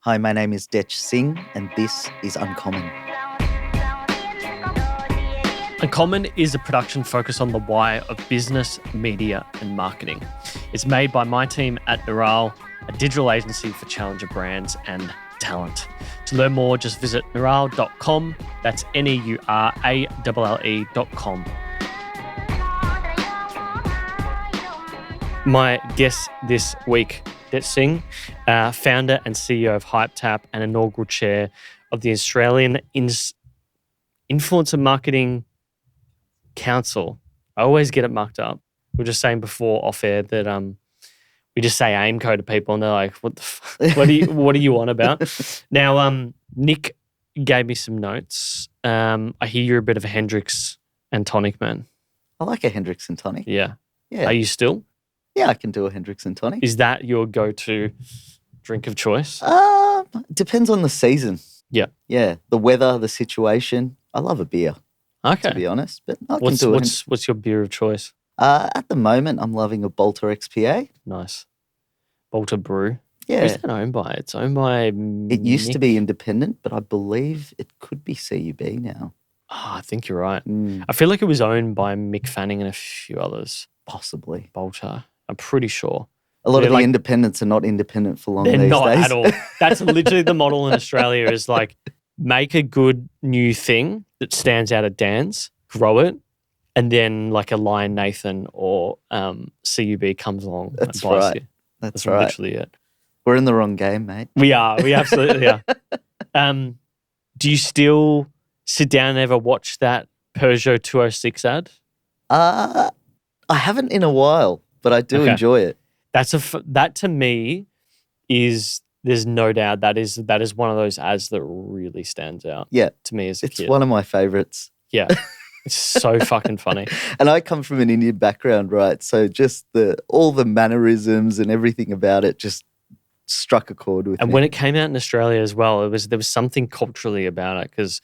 Hi, my name is Detch Singh, and this is Uncommon. Uncommon is a production focused on the why of business, media, and marketing. It's made by my team at Neural, a digital agency for challenger brands and talent. To learn more, just visit neural.com. That's NEURALLE.com. My guest this week, Detch Singh, founder and CEO of Hypetap and inaugural chair of the Australian Influencer Marketing Council. I always get it mucked up. We were just saying before off air that we just say AiMCO to people and they're like, what the what are you on about? Now, Nick gave me some notes. I hear you're a bit of a Hendrix and tonic man. I like a Hendrix and tonic. Yeah. Yeah. Are you still? Yeah, I can do a Hendrix and tonic. Is that your go-to drink of choice? Depends on the season. Yeah. Yeah, the weather, the situation. I love a beer, Okay. to be honest. But I can What's do what's your beer of choice? At the moment, I'm loving a Bolter XPA. Nice. Bolter Brew. Yeah. Who's that owned by? It's owned by It used to be independent, but I believe it could be CUB now. Oh, I think you're right. I feel like it was owned by Mick Fanning and a few others. Possibly. Bolter. I'm pretty sure. A lot They're of the like- independents are not independent for long They're these not days. at all. That's literally the model in Australia is like make a good new thing that stands out at Dan's, grow it, and then like a Lion Nathan or CUB comes along That's and buys right. you. That's That's right. literally it. We're in the wrong game, mate. We are. We absolutely are. Do you still sit down and ever watch that Peugeot 206 ad? I haven't in a while, but I do Okay. enjoy it. That to me is there's no doubt that is one of those ads that really stands out. Yeah. To me as a It's kid. one of my favorites. Yeah. It's so fucking funny. And I come from an Indian background, right? So just all the mannerisms and everything about it just struck a chord with And me. when it came out in Australia as well, there was something culturally about it because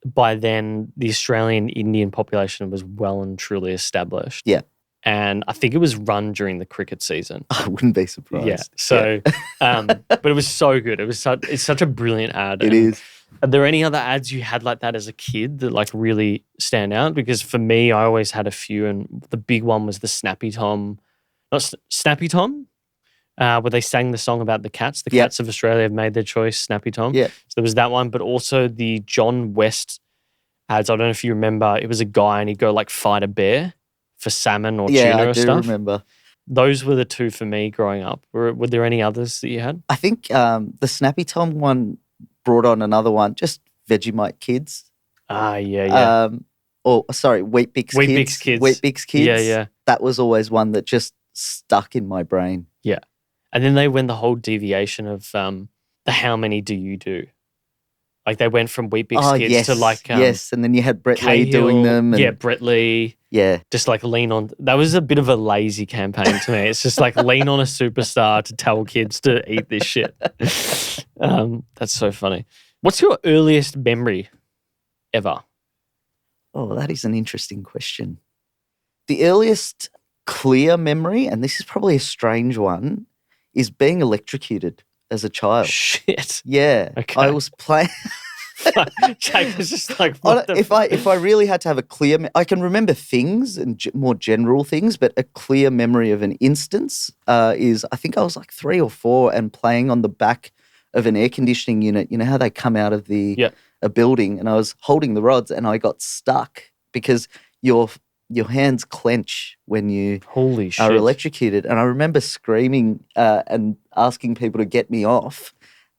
by then the Australian Indian population was well and truly established. Yeah. And I think it was run during the cricket season. I wouldn't be surprised. Yeah. So, but it was so good. It's such a brilliant ad. It And is. Are there any other ads you had like that as a kid that like really stand out? Because for me, I always had a few, and the big one was the Snappy Tom, Snappy Tom, where they sang the song about the cats. The cats of Australia have made their choice, Snappy Tom. Yeah. So there was that one, but also the John West ads. I don't know if you remember. It was a guy and he'd go like fight a bear for salmon or tuna I or do stuff. remember. Those were the two for me growing up. Were there any others that you had? I think the Snappy Tom one brought on another one, just Vegemite Kids. Yeah. Weet Bix Weet Kids. Bix Kids. Weet Bix Kids. Yeah. That was always one that just stuck in my brain. Yeah. And then they went the whole deviation of the how many do you do? Like they went from Weet Bix Kids yes, to like yes, and then you had Brett Lee Cahill, doing them. And, yeah, Brett Lee. Yeah. Just like lean on. That was a bit of a lazy campaign to me. It's just like lean on a superstar to tell kids to eat this shit. That's so funny. What's your earliest memory ever? Oh, that is an interesting question. The earliest clear memory, and this is probably a strange one, is being electrocuted as a child. Shit. Yeah. Okay. I was playing. Jake is just like, what the if I really had to have a clear, I can remember things and more general things, but a clear memory of an instance is I think I was like 3 or 4 and playing on the back of an air conditioning unit. You know how they come out of a building, and I was holding the rods and I got stuck because your hands clench when you Holy shit. are electrocuted. And I remember screaming and asking people to get me off.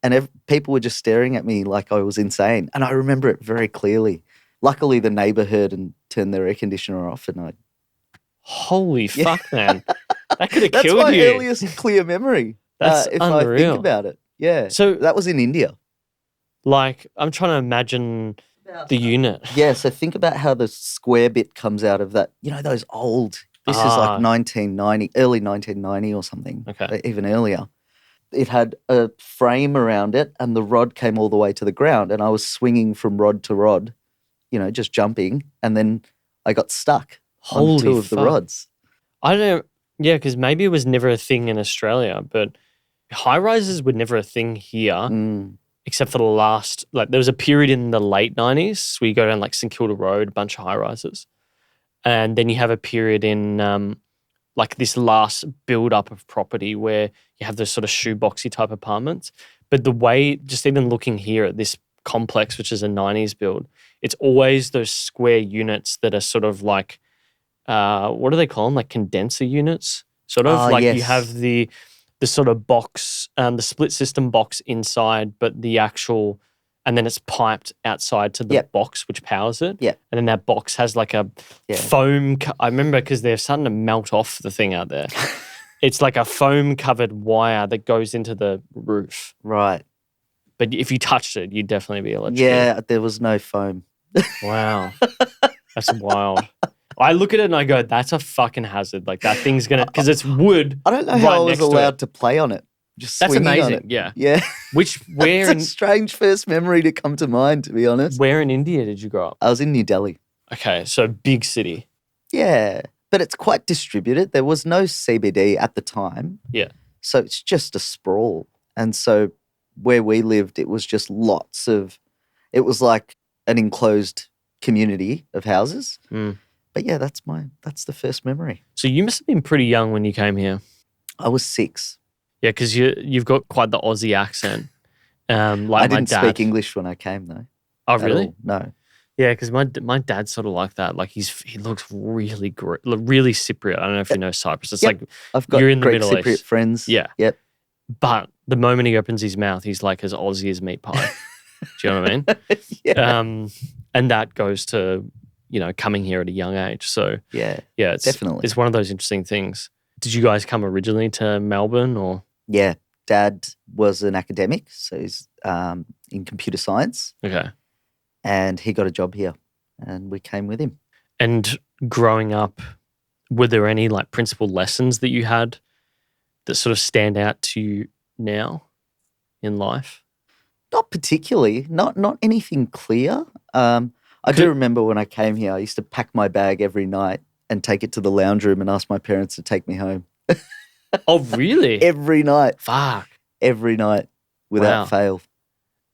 And people were just staring at me like I was insane. And I remember it very clearly. Luckily, the neighbour heard and turned their air conditioner off. And Holy fuck, man. That could have that's killed my you. earliest clear memory. That's if unreal. I think about it. Yeah. So that was in India. like, I'm trying to imagine the unit. Yeah. So think about how the square bit comes out of that. You know, those old, this is like 1990, early 1990 or something. Okay. Even earlier. It had a frame around it and the rod came all the way to the ground and I was swinging from rod to rod, you know, just jumping, and then I got stuck on 2 of the rods. I don't, yeah, because maybe it was never a thing in Australia, but high rises were never a thing here, Mm. except for the last, like there was a period in the late 90s where you go down like St Kilda Road, a bunch of high rises. And then you have a period in like this last build up of property where you have those sort of shoeboxy type apartments. But the way, just even looking here at this complex, which is a 90s build, it's always those square units that are sort of like, what do they call them? Like condenser units, sort of. Like you have Yes. the sort of box, the split system box inside, but the actual, and then it's piped outside to the Yep. box which powers it. Yep. And then that box has like a Yeah. foam. I remember because they're starting to melt off the thing out there. It's like a foam covered wire that goes into the roof. Right. But if you touched it, you'd definitely be electrocuted. Yeah, there was no foam. Wow. That's wild. I look at it and I go, that's a fucking hazard. Like that thing's going to, because it's wood. I don't know right how I was next to allowed it. to play on it. Just That's swinging on amazing. it. Yeah. Yeah. Where It's a strange first memory to come to mind, to be honest. where in India did you grow up? I was in New Delhi. Okay. So big city. Yeah, but it's quite distributed. There was no CBD at the time. Yeah. So it's just a sprawl. And so where we lived, it was just it was like an enclosed community of houses. Mm. But yeah, that's the first memory. So you must have been pretty young when you came here. I was 6. Yeah, because you've got quite the Aussie accent. Like I my didn't dad. speak English when I came though. Oh, at really? all. No. Yeah, because my dad's sort of like that. Like he looks really really Cypriot. I don't know if you know Cyprus. It's Yep. like I've got You're in the Greek Middle Cypriot East. friends. Yeah. Yep. But the moment he opens his mouth, he's like as Aussie as meat pie. Do you know what I mean? Yeah. And that goes to, coming here at a young age. So Yeah. yeah, it's Definitely. It's one of those interesting things. Did you guys come originally to Melbourne or? Yeah. Dad was an academic, so he's in computer science, Okay. and he got a job here, and we came with him. And growing up, were there any like principal lessons that you had that sort of stand out to you now in life? Not particularly, not anything clear. I do remember when I came here, I used to pack my bag every night and take it to the lounge room and ask my parents to take me home. Oh, really? Every night, Fuck. without Wow. fail.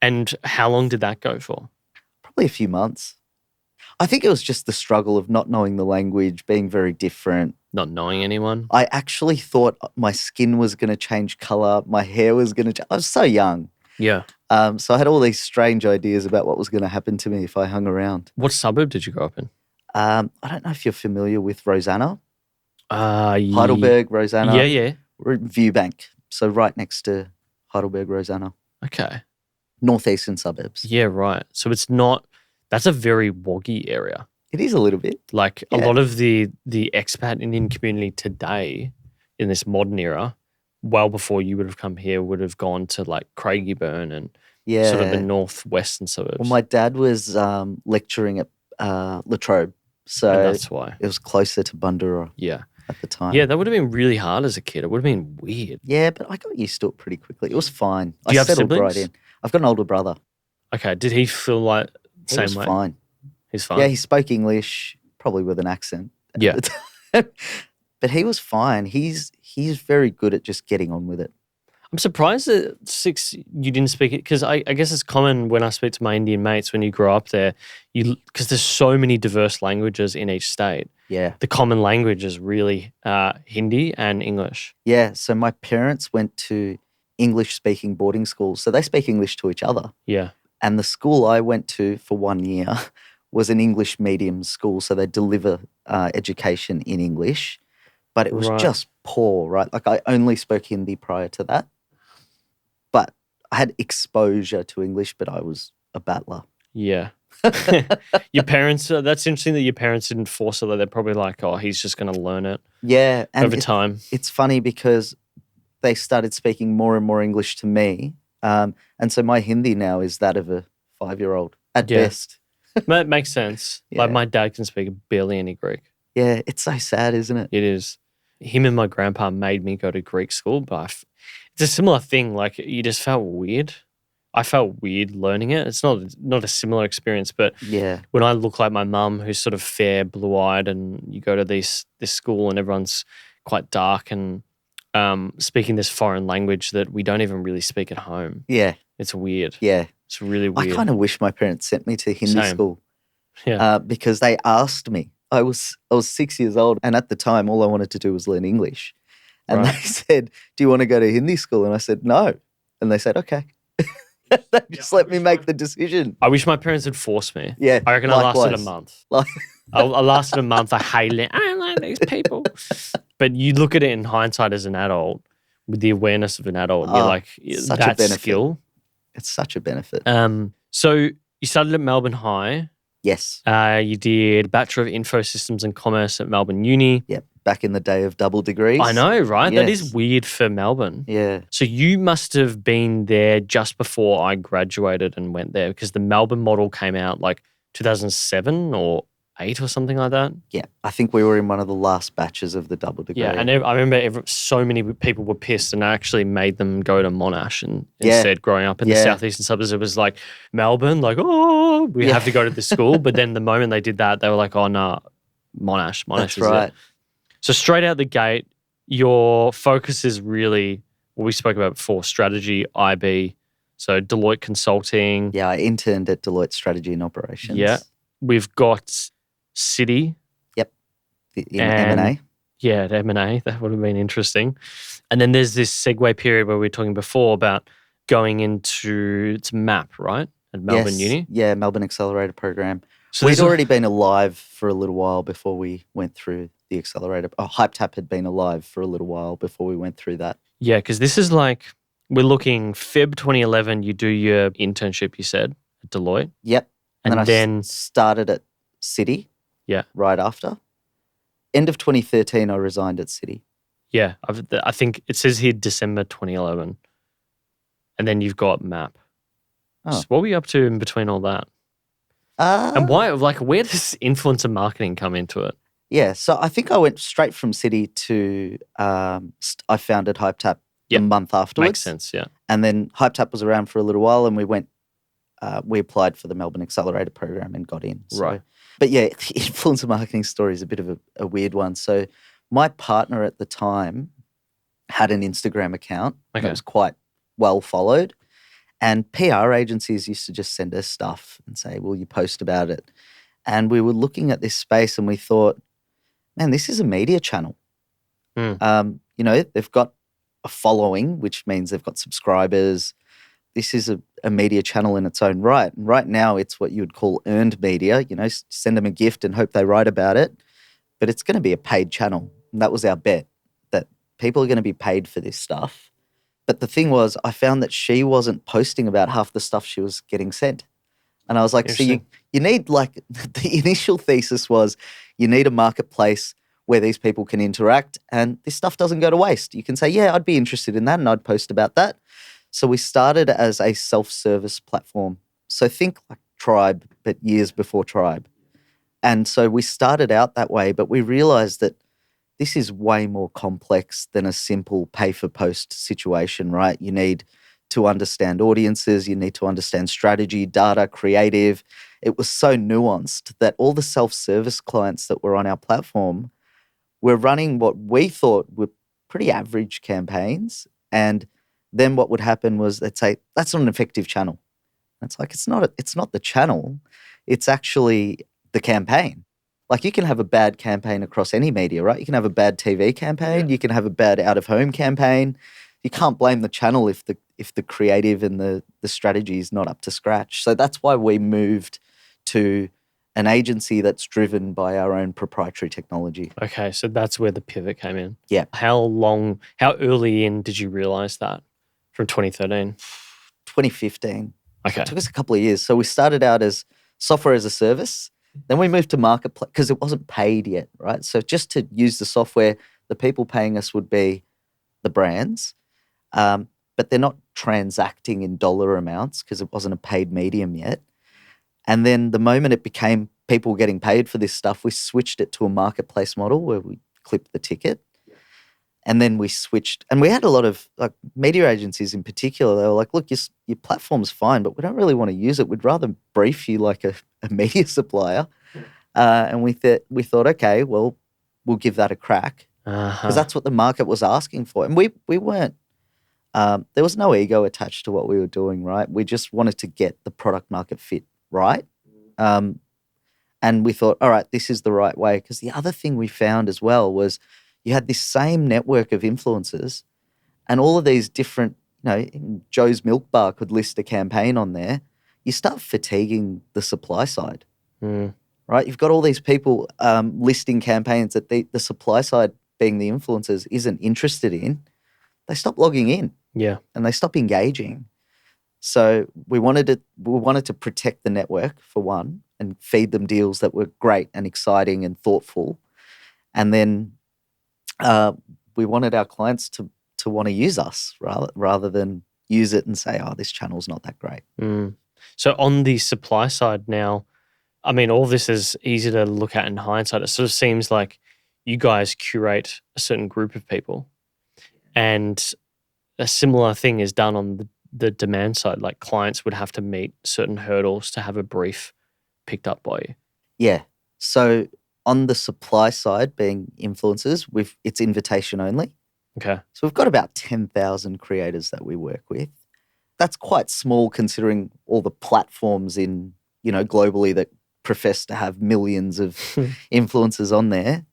And how long did that go for? Probably a few months. I think it was just the struggle of not knowing the language, being very different. Not knowing anyone? I actually thought my skin was going to change color, my hair was going to I was so young. Yeah. So I had all these strange ideas about what was going to happen to me if I hung around. What suburb did you grow up in? I don't know if you're familiar with Rosanna, Heidelberg. Heidelberg, Rosanna. Yeah. We're in Viewbank, so right next to Heidelberg, Rosanna, Okay. northeastern suburbs. Yeah, right. So it's not, that's a very woggy area. It is a little bit. Like a Yeah. lot of the expat Indian community today in this modern well before you would have come here, would have gone to like Craigieburn and Yeah. sort of the northwestern suburbs. Well, my dad was lecturing at Latrobe, so and that's why. it was closer to Bundoora Yeah. at the time. Yeah, that would have been really hard as a kid. It would have been weird. Yeah, but I got used to it pretty quickly. It was fine. Do you I have settled right siblings? in. I've got an older brother. Okay. Did he feel like the He same was way? fine. He's fine. Yeah, he spoke English, probably with an accent. at Yeah. the time. But he was fine. He's very good at just getting on with it. I'm surprised at 6 you didn't speak it because I guess it's common when I speak to my Indian mates when you grow up there, because there's so many diverse languages in each state. Yeah. The common language is really Hindi and English. Yeah. So my parents went to English-speaking boarding schools. So they speak English to each other. Yeah. And the school I went to for 1 year was an English medium school. So they deliver education in English. But it was Right. just poor, right? Like I only spoke Hindi prior to that. But I had exposure to English, but I was a battler. Yeah. Your parents, that's interesting that your parents didn't force it. They're probably like, oh, he's just going to learn it Yeah. And over time. it's funny because they started speaking more and more English to me. And so my Hindi now is that of a 5-year-old at Yeah. best. It makes sense. Like Yeah. my dad can speak barely any Greek. Yeah, it's so sad, isn't it? It is. Him and my grandpa made me go to Greek school, but it's a similar thing. Like you just felt weird. I felt weird learning it. It's not a similar experience, but Yeah. when I look like my mum, who's sort of fair, blue-eyed, and you go to this school and everyone's quite dark, and speaking this foreign language that we don't even really speak at home. Yeah. It's weird. Yeah. It's really I weird. kind of wish my parents sent me to Hindi Same. school Yeah. because they asked me. I was 6 years old, and at the time, all I wanted to do was learn English. And Right. they said, "Do you want to go to Hindi school?" And I said, "No." And they said, "Okay." They just let me make the decision. I wish my parents had forced me. Yeah, I reckon I lasted a likewise. month. Like, I lasted a month. I hated it. I don't like these people. But you look at it in hindsight as an adult, with the awareness of an adult, and you're like, such a that benefit. skill. It's such a benefit. So you started at Melbourne High. Yes. You did Bachelor of Info Systems and Commerce at Melbourne Uni. Yep. Back in the day of double degrees. I know, right? That is Yes. weird for Melbourne. Yeah. So you must have been there just before I graduated and went there, because the Melbourne model came out like 2007 or 8 or something like that. Yeah. I think we were in one of the last batches of the double degree. Yeah, and I remember so many people were pissed, and I actually made them go to Monash and instead, growing up in the southeastern suburbs, it was like Melbourne, like, oh, we have to go to this school. But then the moment they did that, they were like, oh, no, Monash That's is right. it. So straight out the gate, your focus is really what we spoke about before, strategy, IB, so Deloitte Consulting. Yeah, I interned at Deloitte Strategy and Operations. Yeah. We've got City. In M&A. Yeah, at M&A. That would have been interesting. And then there's this segue period where we were talking before about going into MAP, right? At Melbourne Uni. Yeah, Melbourne Accelerator Program. So We'd already been alive for a little while before we went through the accelerator. Hypetap had been alive for a little while before we went through that. Yeah, because this is like, we're looking Feb 2011, you do your internship, you said, at Deloitte. Yep. And then I started at City. Yeah. Right after. End of 2013, I resigned at City. Yeah, I think it says here December 2011. And then you've got MAP. Oh. So what were you up to in between all that? And why, like, where does influencer marketing come into it? Yeah, so I think I went straight from City to, I founded Hypetap a month afterwards. Makes sense, yeah. And then Hypetap was around for a little while, and we applied for the Melbourne Accelerator Program and got in. So. Right. But yeah, the influencer marketing story is a bit of a weird one. So my partner at the time had an Instagram account that was quite well followed. And PR agencies used to just send us stuff and say, will you post about it? And we were looking at this space and we thought, man, this is a media channel. They've got a following, which means they've got subscribers. This is a media channel in its own right. And right now it's what you would call earned media, send them a gift and hope they write about it. But it's going to be a paid channel. And that was our bet, that people are going to be paid for this stuff. But the thing was, I found that she wasn't posting about half the stuff she was getting sent. And I was like, so you need, like, the initial thesis was you need a marketplace where these people can interact and this stuff doesn't go to waste. You can say, yeah, I'd be interested in that and I'd post about that. So we started as a self-service platform. So think like Tribe, but years before Tribe. And so we started out that way, but we realized that this is way more complex than a simple pay-for-post situation, right? You need to understand audiences, you need to understand strategy, data, creative. It was so nuanced that all the self-service clients that were on our platform were running what we thought were pretty average campaigns. And then what would happen was they'd say, that's not an effective channel. And it's like, it's not the channel. It's actually the campaign. Like you can have a bad campaign across any media, right? You can have a bad TV campaign. You can have a bad out-of-home campaign. You can't blame the channel if the creative and the strategy is not up to scratch. So that's why we moved to an agency that's driven by our own proprietary technology. Okay, so that's where the pivot came in. Yeah. How early in did you realize that? From 2013? 2015. Okay. So it took us a couple of years. So we started out as software as a service. Then we moved to marketplace because it wasn't paid yet, right? So just to use the software, the people paying us would be the brands, but they're not transacting in dollar amounts because it wasn't a paid medium yet. And then the moment it became people getting paid for this stuff, we switched it to a marketplace model where we clip the ticket. And then we switched, and we had a lot of like media agencies in particular. They were like, look, your platform's fine, but we don't really want to use it. We'd rather brief you like a media supplier. And we thought, okay, well, we'll give that a crack. because that's what the market was asking for. And we weren't, there was no ego attached to what we were doing, right? We just wanted to get the product market fit right. And we thought, all right, this is the right way. Because the other thing we found as well was you had this same network of influencers and all of these different, Joe's Milk Bar could list a campaign on there. You start fatiguing the supply side, right? You've got all these people listing campaigns that the supply side, being the influencers, isn't interested in. They stop logging in. Yeah. And they stop engaging. So we wanted to protect the network for one and feed them deals that were great and exciting and thoughtful. And then we wanted our clients to want to use us rather than use it and say, oh, this channel's not that great. So on the supply side now, I mean, all this is easy to look at in hindsight. It sort of seems like you guys curate a certain group of people, and a similar thing is done on the demand side. Like clients would have to meet certain hurdles to have a brief picked up by you. Yeah. So on the supply side, being influencers, it's invitation only. Okay. So we've got about 10,000 creators that we work with. That's quite small considering all the platforms in, globally that profess to have millions of influencers on there.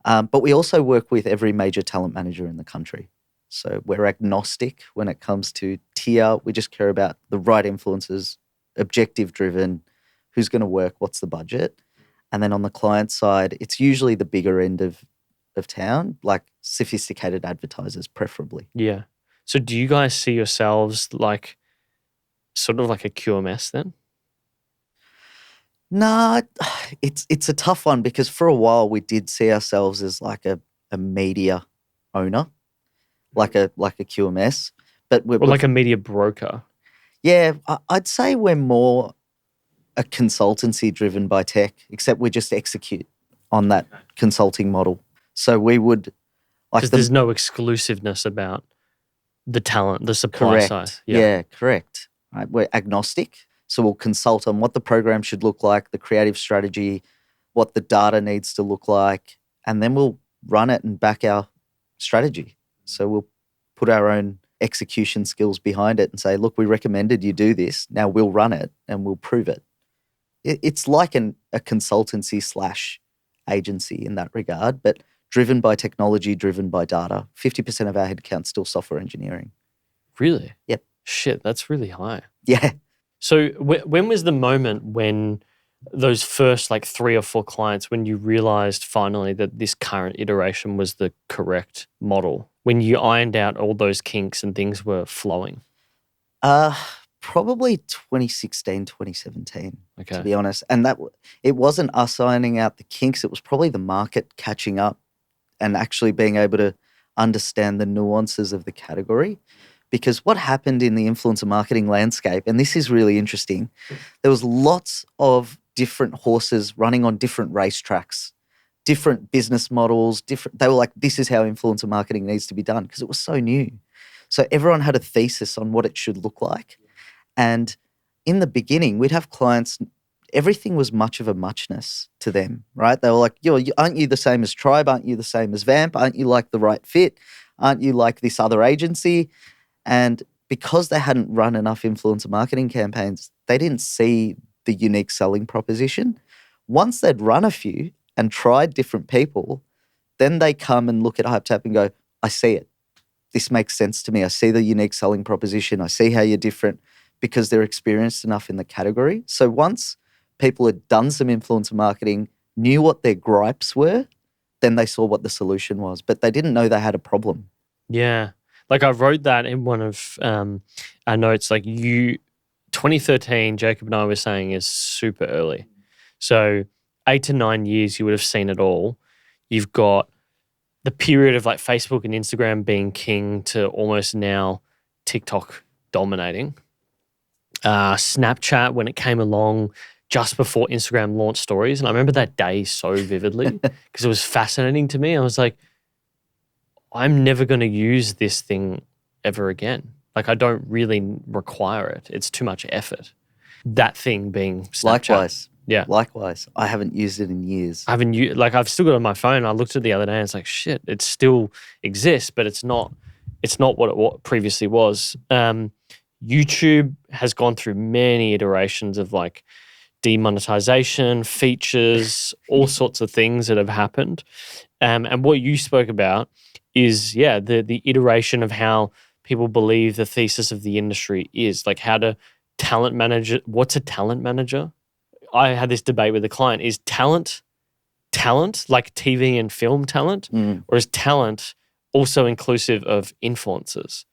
But we also work with every major talent manager in the country. So we're agnostic when it comes to tier. We just care about the right influencers, objective driven, who's going to work, what's the budget. And then on the client side, it's usually the bigger end of town, like sophisticated advertisers preferably. Yeah. So do you guys see yourselves like sort of like a QMS then? Nah, it's a tough one because for a while we did see ourselves as like a media owner, like a QMS, but we're like a media broker. Yeah, I'd say we're more a consultancy driven by tech, except we just execute on that consulting model. So we would because there's no exclusiveness about the talent, the supply side. Yeah, correct. Right, we're agnostic. So we'll consult on what the program should look like, the creative strategy, what the data needs to look like, and then we'll run it and back our strategy. So we'll put our own execution skills behind it and say, look, we recommended you do this. Now we'll run it and we'll prove it. It's like a consultancy / agency in that regard, but driven by technology, driven by data. 50% of our headcount's still software engineering. Really? Yep. Shit, that's really high. Yeah. So when was the moment when those first like 3 or 4 clients, when you realized finally that this current iteration was the correct model, when you ironed out all those kinks and things were flowing? Probably 2016, 2017, okay, to be honest. And it wasn't us ironing out the kinks. It was probably the market catching up and actually being able to understand the nuances of the category. Because what happened in the influencer marketing landscape, and this is really interesting, there was lots of different horses running on different racetracks, different business models, they were like, this is how influencer marketing needs to be done because it was so new. So everyone had a thesis on what it should look like. And in the beginning, we'd have clients, everything was much of a muchness to them, right? They were like, aren't you the same as Tribe? Aren't you the same as Vamp? Aren't you like The Right Fit? Aren't you like this other agency? And because they hadn't run enough influencer marketing campaigns, they didn't see the unique selling proposition. Once they'd run a few and tried different people, then they come and look at Hypetap and go, I see it. This makes sense to me. I see the unique selling proposition. I see how you're different because they're experienced enough in the category. So once people had done some influencer marketing, knew what their gripes were, then they saw what the solution was. But they didn't know they had a problem. Yeah. Like I wrote that in one of our notes, like 2013, Jacob and I were saying is super early. So 8 to 9 years, you would have seen it all. You've got the period of like Facebook and Instagram being king to almost now TikTok dominating. Snapchat, when it came along just before Instagram launched stories. And I remember that day so vividly because it was fascinating to me. I was like, I'm never going to use this thing ever again. Like I don't really require it. It's too much effort. That thing being Snapchat. Likewise. Yeah. Likewise, I haven't used it in years. I've still got it on my phone. I looked at it the other day and it's like, shit, it still exists, but it's not what previously was. YouTube has gone through many iterations of like demonetization, features, all sorts of things that have happened. And what you spoke about is, the iteration of how people believe the thesis of the industry is, like how to talent manage it. What's a talent manager? I had this debate with a client. Is talent like TV and film talent, or is talent also inclusive of influencers?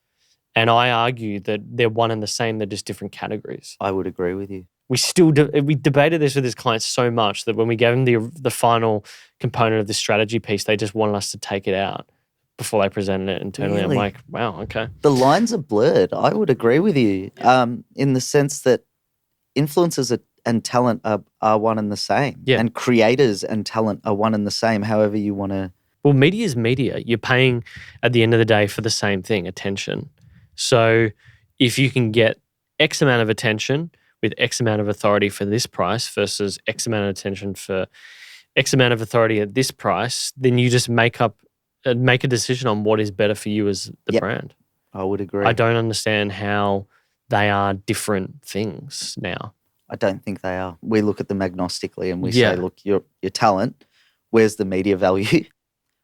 And I argue that they're one and the same. They're just different categories. I would agree with you. We still we debated this with his clients so much that when we gave them the final component of the strategy piece, they just wanted us to take it out before they presented it internally. Really? I'm like, wow, okay. The lines are blurred. I would agree with you in the sense that influencers and talent are one and the same. Yeah. And creators and talent are one and the same, however you want to. Well, media is media. You're paying at the end of the day for the same thing, attention. So if you can get X amount of attention with X amount of authority for this price versus X amount of attention for X amount of authority at this price, then you just make a decision on what is better for you as the brand. I would agree. I don't understand how they are different things now. I don't think they are. We look at them agnostically and we say, look, your talent, where's the media value?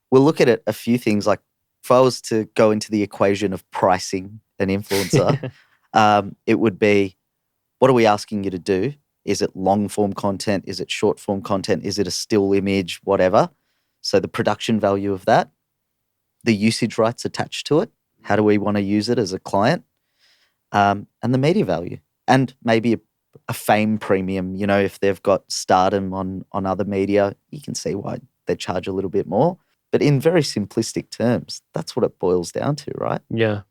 We'll look at it a few things. Like if I was to go into the equation of pricing an influencer, it would be, what are we asking you to do? Is it long form content? Is it short form content? Is it a still image? Whatever. So the production value of that, the usage rights attached to it. How do we want to use it as a client? And the media value. And maybe a fame premium, if they've got stardom on other media, you can see why they charge a little bit more. But in very simplistic terms, that's what it boils down to, right? Yeah.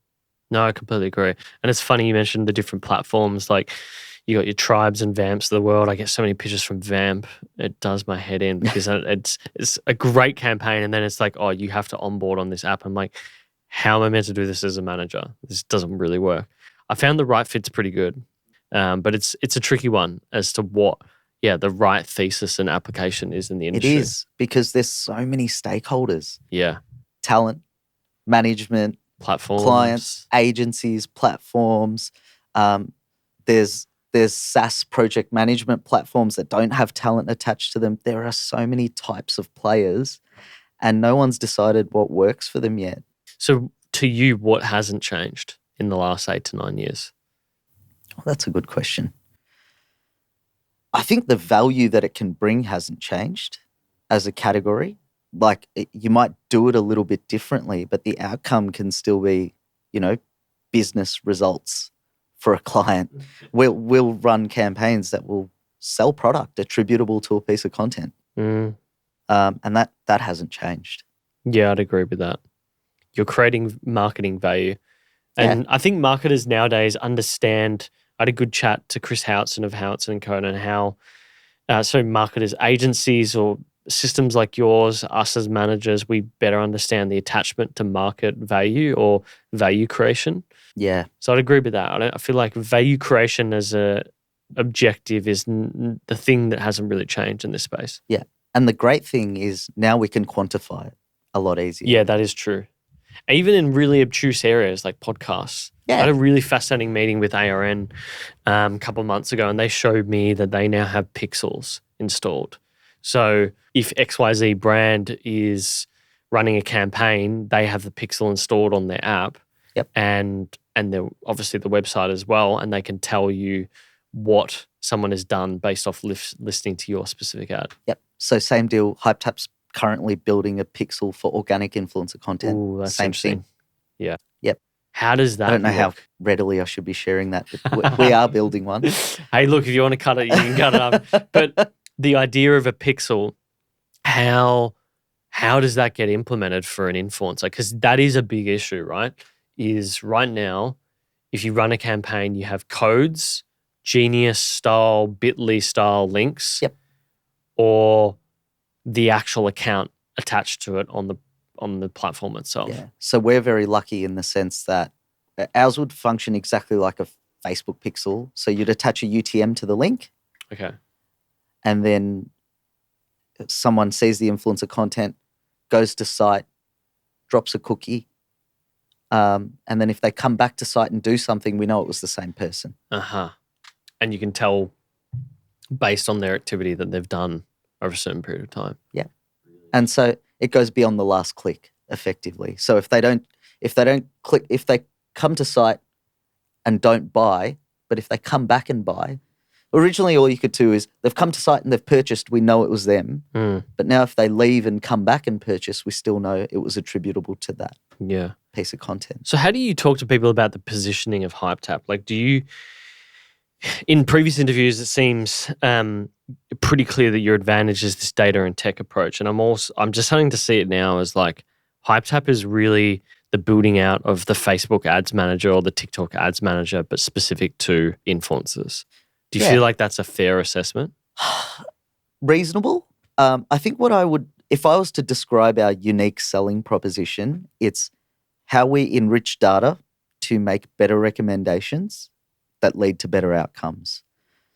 No, I completely agree. And it's funny you mentioned the different platforms. Like you got your Tribes and Vamps of the world. I get so many pictures from Vamp. It does my head in because it's a great campaign. And then it's like, oh, you have to onboard on this app. I'm like, how am I meant to do this as a manager? This doesn't really work. I found the right fit's pretty good. But it's a tricky one as to what, the right thesis and application is in the industry. It is, because there's so many stakeholders. Yeah. Talent, management, platforms, clients, agencies, platforms. There's SaaS project management platforms that don't have talent attached to them. There are so many types of players and no one's decided what works for them yet. So to you, what hasn't changed in the last 8 to 9 years? Well, that's a good question. I think the value that it can bring hasn't changed as a category. Like you might do it a little bit differently, but the outcome can still be, business results for a client. We'll run campaigns that will sell product attributable to a piece of content. And that hasn't changed. Yeah, I'd agree with that. You're creating marketing value. And I think marketers nowadays understand. I had a good chat to Chris Houghton of Houghton & Co. and how marketers, agencies or systems like yours, us as managers, we better understand the attachment to market value or value creation. Yeah. So I'd agree with that. I feel like value creation as a objective is the thing that hasn't really changed in this space. Yeah. And the great thing is now we can quantify it a lot easier. Yeah, that is true. Even in really obtuse areas like podcasts. Yeah. I had a really fascinating meeting with ARN a couple of months ago, and they showed me that they now have pixels installed. So if XYZ brand is running a campaign, they have the pixel installed on their app. Yep. And they're obviously the website as well, and they can tell you what someone has done based off listening to your specific ad. Yep. So same deal. Hypetap's currently building a pixel for organic influencer content. Ooh, that's same interesting. thing. Yeah. Yep. How does that I don't know work? how readily I should be sharing that, but we are building one. Hey, look, if you want to cut it, you can cut it up. But the idea of a pixel, how does that get implemented for an influencer? Because that is a big issue, right? Is right now, if you run a campaign, you have codes, Genius style, Bitly style links, yep, or the actual account attached to it on the platform itself. Yeah. So we're very lucky in the sense that ours would function exactly like a Facebook pixel. So you'd attach a UTM to the link. Okay. and then someone sees the influencer content, goes to site, drops a cookie, and then if they come back to site and do something, we know it was the same person. And you can tell based on their activity that they've done over a certain period of time. Yeah. And so it goes beyond the last click effectively. So if they click, if they come to site and don't buy, but if they come back and buy, originally all you could do is they've come to site and they've purchased, we know it was them. But now if they leave and come back and purchase, we still know it was attributable to that piece of content. So how do you talk to people about the positioning of Hypetap? Like, do you, in previous interviews, it seems pretty clear that your advantage is this data and tech approach. And I'm just starting to see it now as like Hypetap is really the building out of the Facebook ads manager or the TikTok ads manager, but specific to influencers. Do you feel like that's a fair assessment? Reasonable. I think if I was to describe our unique selling proposition, it's how we enrich data to make better recommendations that lead to better outcomes.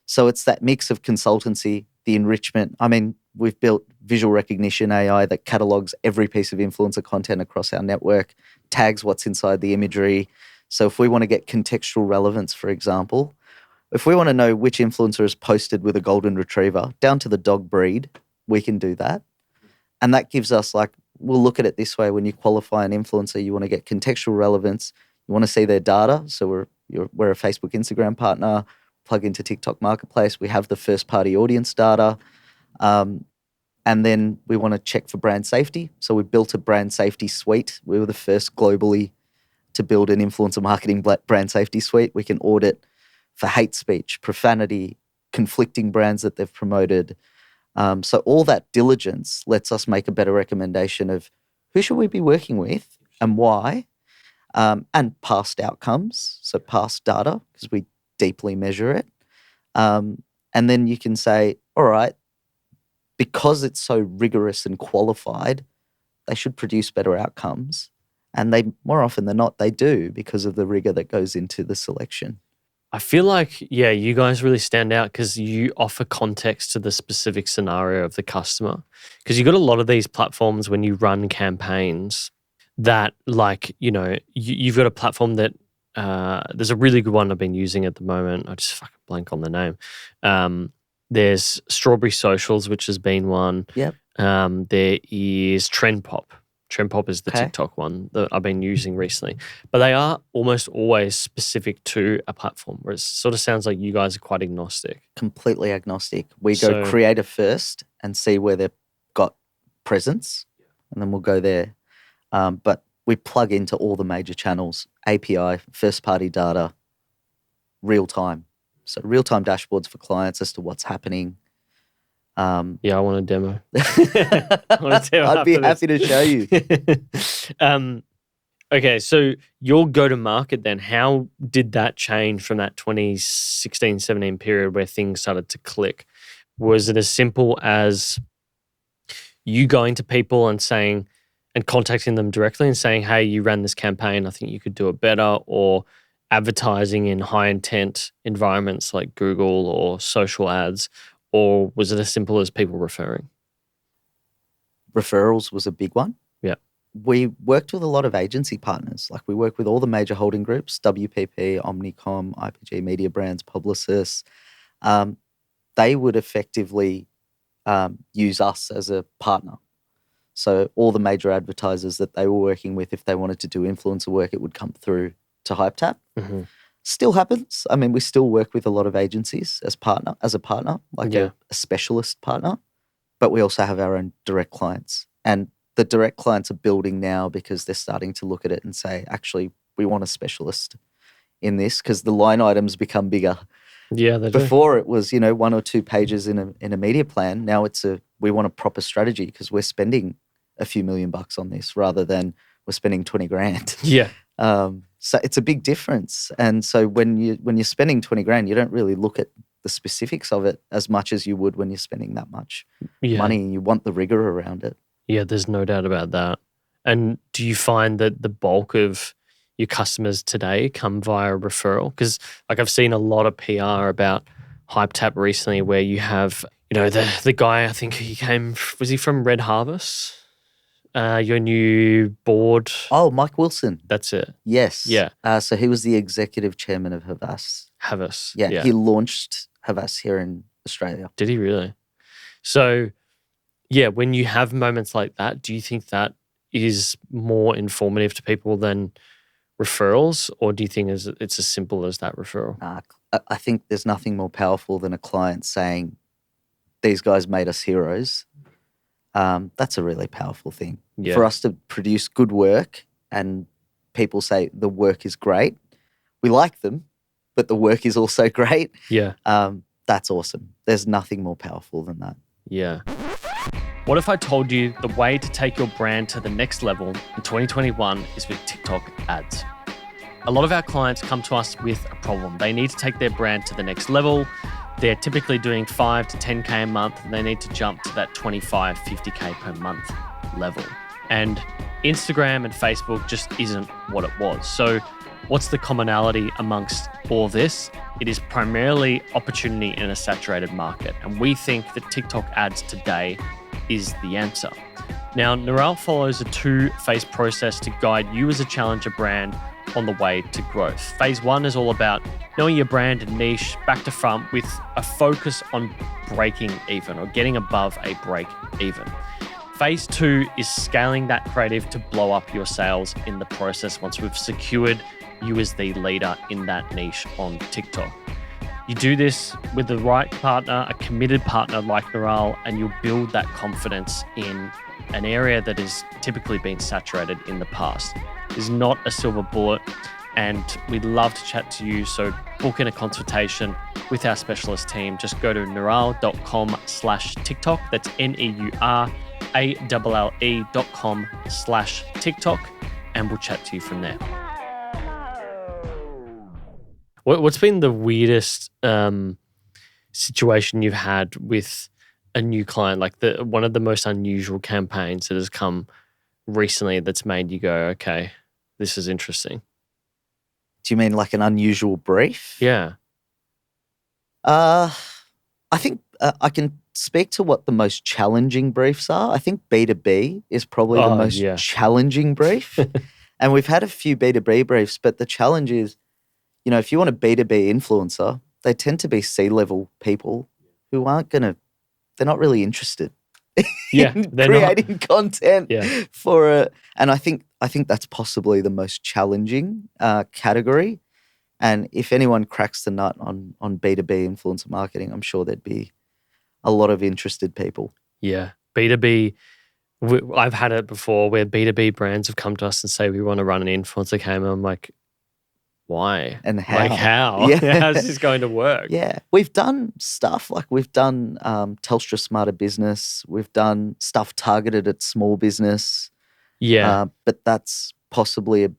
So it's that mix of consultancy, the enrichment. I mean, we've built visual recognition AI that catalogs every piece of influencer content across our network, tags what's inside the imagery. So if we want to get contextual relevance, for example, if we want to know which influencer is posted with a golden retriever, down to the dog breed, we can do that. And that gives us we'll look at it this way. When you qualify an influencer, you want to get contextual relevance. You want to see their data. So we're a Facebook, Instagram partner, plug into TikTok Marketplace. We have the first party audience data. And then we want to check for brand safety. So we built a brand safety suite. We were the first globally to build an influencer marketing brand safety suite. We can audit for hate speech, profanity, conflicting brands that they've promoted. So all that diligence lets us make a better recommendation of who should we be working with and why, and past outcomes, so past data, because we deeply measure it. And then you can say, all right, because it's so rigorous and qualified, they should produce better outcomes. And they, more often than not, they do because of the rigor that goes into the selection. I feel like, you guys really stand out because you offer context to the specific scenario of the customer. Because you've got a lot of these platforms when you run campaigns that you've got a platform that there's a really good one I've been using at the moment. I just fucking blank on the name. There's Strawberry Socials, which has been one. Yep. There is Trend Pop. Trend Pop is the TikTok one that I've been using recently. But they are almost always specific to a platform, where it sort of sounds like you guys are quite agnostic. Completely agnostic. We go creative first and see where they've got presence, and then we'll go there. But we plug into all the major channels, API, first-party data, real-time. So real-time dashboards for clients as to what's happening. I want a demo. I'd be happy to show you. Okay, so your go-to-market then, how did that change from that 2016-17 period where things started to click? Was it as simple as you going to people and saying, and contacting them directly and saying, hey, you ran this campaign, I think you could do it better, or advertising in high-intent environments like Google or social ads? Or was it as simple as people referring? Referrals was a big one. Yeah. We worked with a lot of agency partners. We work with all the major holding groups, WPP, Omnicom, IPG, Media Brands, Publicis. They would effectively use us as a partner. So all the major advertisers that they were working with, if they wanted to do influencer work, it would come through to Hypetap. Mm-hmm. Still happens. I mean, we still work with a lot of agencies as a partner, a specialist partner, but we also have our own direct clients. And the direct clients are building now because they're starting to look at it and say, actually, we want a specialist in this because the line items become bigger. Yeah, they do. Before it was, 1 or 2 pages in a media plan. Now we want a proper strategy because we're spending a few $1,000,000 on this rather than we're spending 20 grand. Yeah. So it's a big difference. And so when you're spending 20 grand, you don't really look at the specifics of it as much as you would when you're spending that much money, and you want the rigor around it. Yeah, there's no doubt about that. And do you find that the bulk of your customers today come via referral? Because I've seen a lot of PR about Hypetap recently where you have, the guy, I think was he from Red Harvest? Your new board. Oh, Mike Wilson. That's it. Yes. Yeah. So he was the executive chairman of Havas. Havas. Yeah. He launched Havas here in Australia. Did he really? So, yeah, when you have moments like that, do you think that is more informative to people than referrals, or do you think it's as simple as that referral? I think there's nothing more powerful than a client saying, these guys made us heroes. That's a really powerful thing. Yeah. For us to produce good work and people say the work is great, we like them, but the work is also great. Yeah. That's awesome. There's nothing more powerful than that. Yeah. What if I told you the way to take your brand to the next level in 2021 is with TikTok ads? A lot of our clients come to us with a problem. They need to take their brand to the next level. They're typically doing 5 to 10K a month, and they need to jump to that 25, 50K per month level. And Instagram and Facebook just isn't what it was. So what's the commonality amongst all of this? It is primarily opportunity in a saturated market. And we think that TikTok ads today is the answer. Now, Neural follows a 2-phase process to guide you as a challenger brand on the way to growth. Phase 1 is all about knowing your brand and niche back to front with a focus on breaking even or getting above a break even. Phase 2 is scaling that creative to blow up your sales in the process once we've secured you as the leader in that niche on TikTok. You do this with the right partner, a committed partner like Neural, and you'll build that confidence in an area that has typically been saturated in the past. It's not a silver bullet, and we'd love to chat to you. So book in a consultation with our specialist team. Just go to neural.com/TikTok. That's NEURALLE.com/TikTok, and we'll chat to you from there. What's been the weirdest situation you've had with a new client? Like one of the most unusual campaigns that has come recently that's made you go, okay, this is interesting. Do you mean like an unusual brief? Yeah. I think I can speak to what the most challenging briefs are. I think B2B is probably the most challenging brief. And we've had a few B2B briefs, but the challenge is, if you want a B2B influencer, they tend to be C-level people who they're not really interested in creating content for it. And I think that's possibly the most challenging category. And if anyone cracks the nut on B2B influencer marketing, I'm sure there'd be a lot of interested people. Yeah. B2B, I've had it before where B2B brands have come to us and say, we want to run an influencer campaign. I'm like, why? And how? Like how? Yeah. How's this going to work? Yeah. We've done stuff like we've done Telstra Smarter Business. We've done stuff targeted at small business. Yeah. But that's possibly a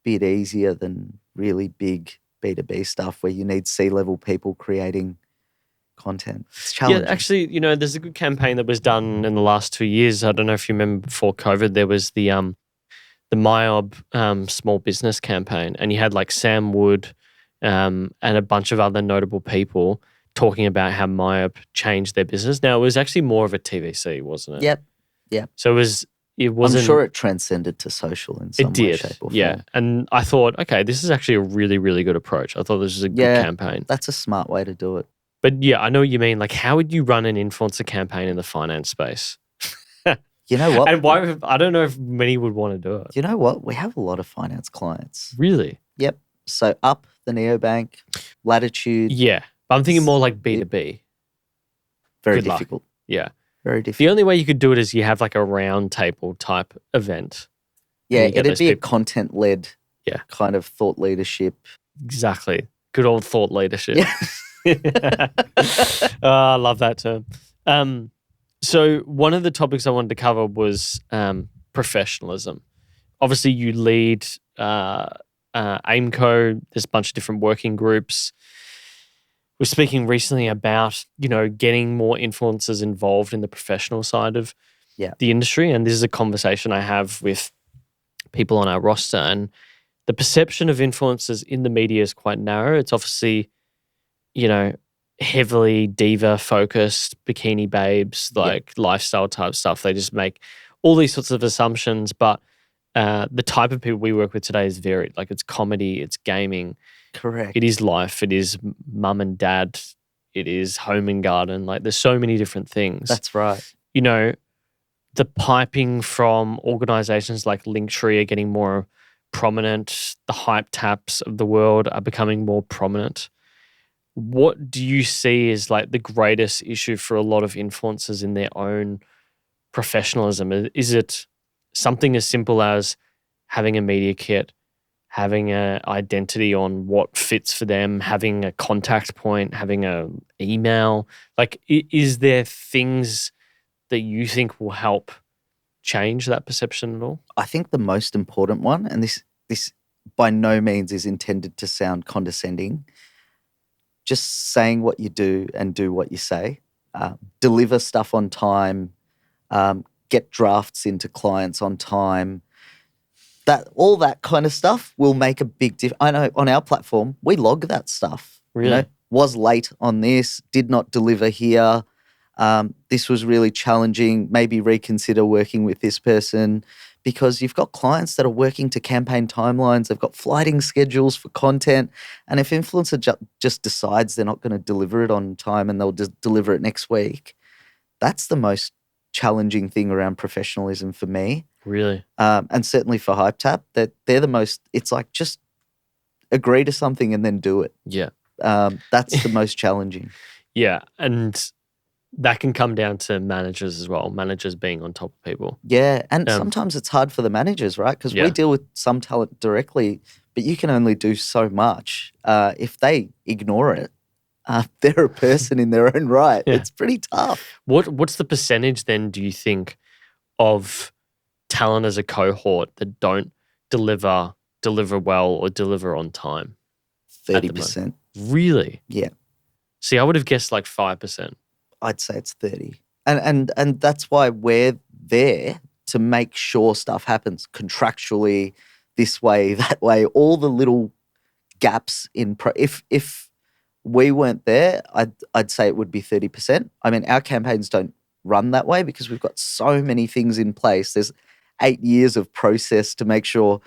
bit easier than really big B2B stuff where you need C-level people creating content. It's challenging. Yeah, actually, there's a good campaign that was done in the last 2 years. I don't know if you remember before COVID, there was the MYOB small business campaign, and you had like Sam Wood and a bunch of other notable people talking about how MYOB changed their business. Now, it was actually more of a TVC, wasn't it? Yep. Yeah. So it wasn't. I'm sure it transcended to social in some way, shape, or form. Yeah. And I thought, okay, this is actually a really, really good approach. I thought this was a good campaign. That's a smart way to do it. But yeah, I know what you mean. Like, how would you run an influencer campaign in the finance space? You know what? And why? I don't know if many would want to do it. You know what? We have a lot of finance clients. Really? Yep. So Up, the Neobank, Latitude. Yeah. But I'm thinking more like B2B. Very difficult. Yeah. Very difficult. The only way you could do it is you have like a round table type event. Yeah, it'd be a content-led kind of thought leadership. Exactly. Good old thought leadership. Yeah. I love that term. So one of the topics I wanted to cover was professionalism. Obviously, you lead AiMCO. There's a bunch of different working groups. We're speaking recently about, getting more influencers involved in the professional side of the industry. And this is a conversation I have with people on our roster. And the perception of influencers in the media is quite narrow. It's obviously, heavily diva focused bikini babes, like lifestyle type stuff. They just make all these sorts of assumptions, but the type of people we work with today is varied. Like it's comedy, it's gaming, Correct. it is life, it is mum and dad, it is home and garden. Like there's so many different things. That's right. You know, the piping from organizations like Linktree are getting more prominent. The Hypetaps of the world are becoming more prominent. What do you see as like the greatest issue for a lot of influencers in their own professionalism? Is it something as simple as having a media kit, having an identity on what fits for them, having a contact point, having a email? Like, is there things that you think will help change that perception at all? I think the most important one, and this by no means is intended to sound condescending, just saying what you do and do what you say. Deliver stuff on time, get drafts into clients on time. All that kind of stuff will make a big difference. I know on our platform, we log that stuff. Really? Was late on this, did not deliver here. This was really challenging. Maybe reconsider working with this person, because you've got clients that are working to campaign timelines. They've got flighting schedules for content. And if influencer just decides they're not going to deliver it on time and they'll just deliver it next week, that's the most challenging thing around professionalism for me. Really? And certainly for Hypetap, that they're the most, it's like just agree to something and then do it. Yeah. That's the most challenging. Yeah. And that can come down to managers as well, managers being on top of people. Yeah, and sometimes it's hard for the managers, right? Because we deal with some talent directly, but you can only do so much. If they ignore it, they're a person in their own right. Yeah. It's pretty tough. What's the percentage then, do you think, of talent as a cohort that don't deliver well or deliver on time? 30%. Really? Yeah. See, I would have guessed like 5%. I'd say it's 30. And that's why we're there to make sure stuff happens contractually, this way, that way, all the little gaps in if we weren't there, I'd say it would be 30%. I mean, our campaigns don't run that way because we've got so many things in place. There's 8 years of process to make sure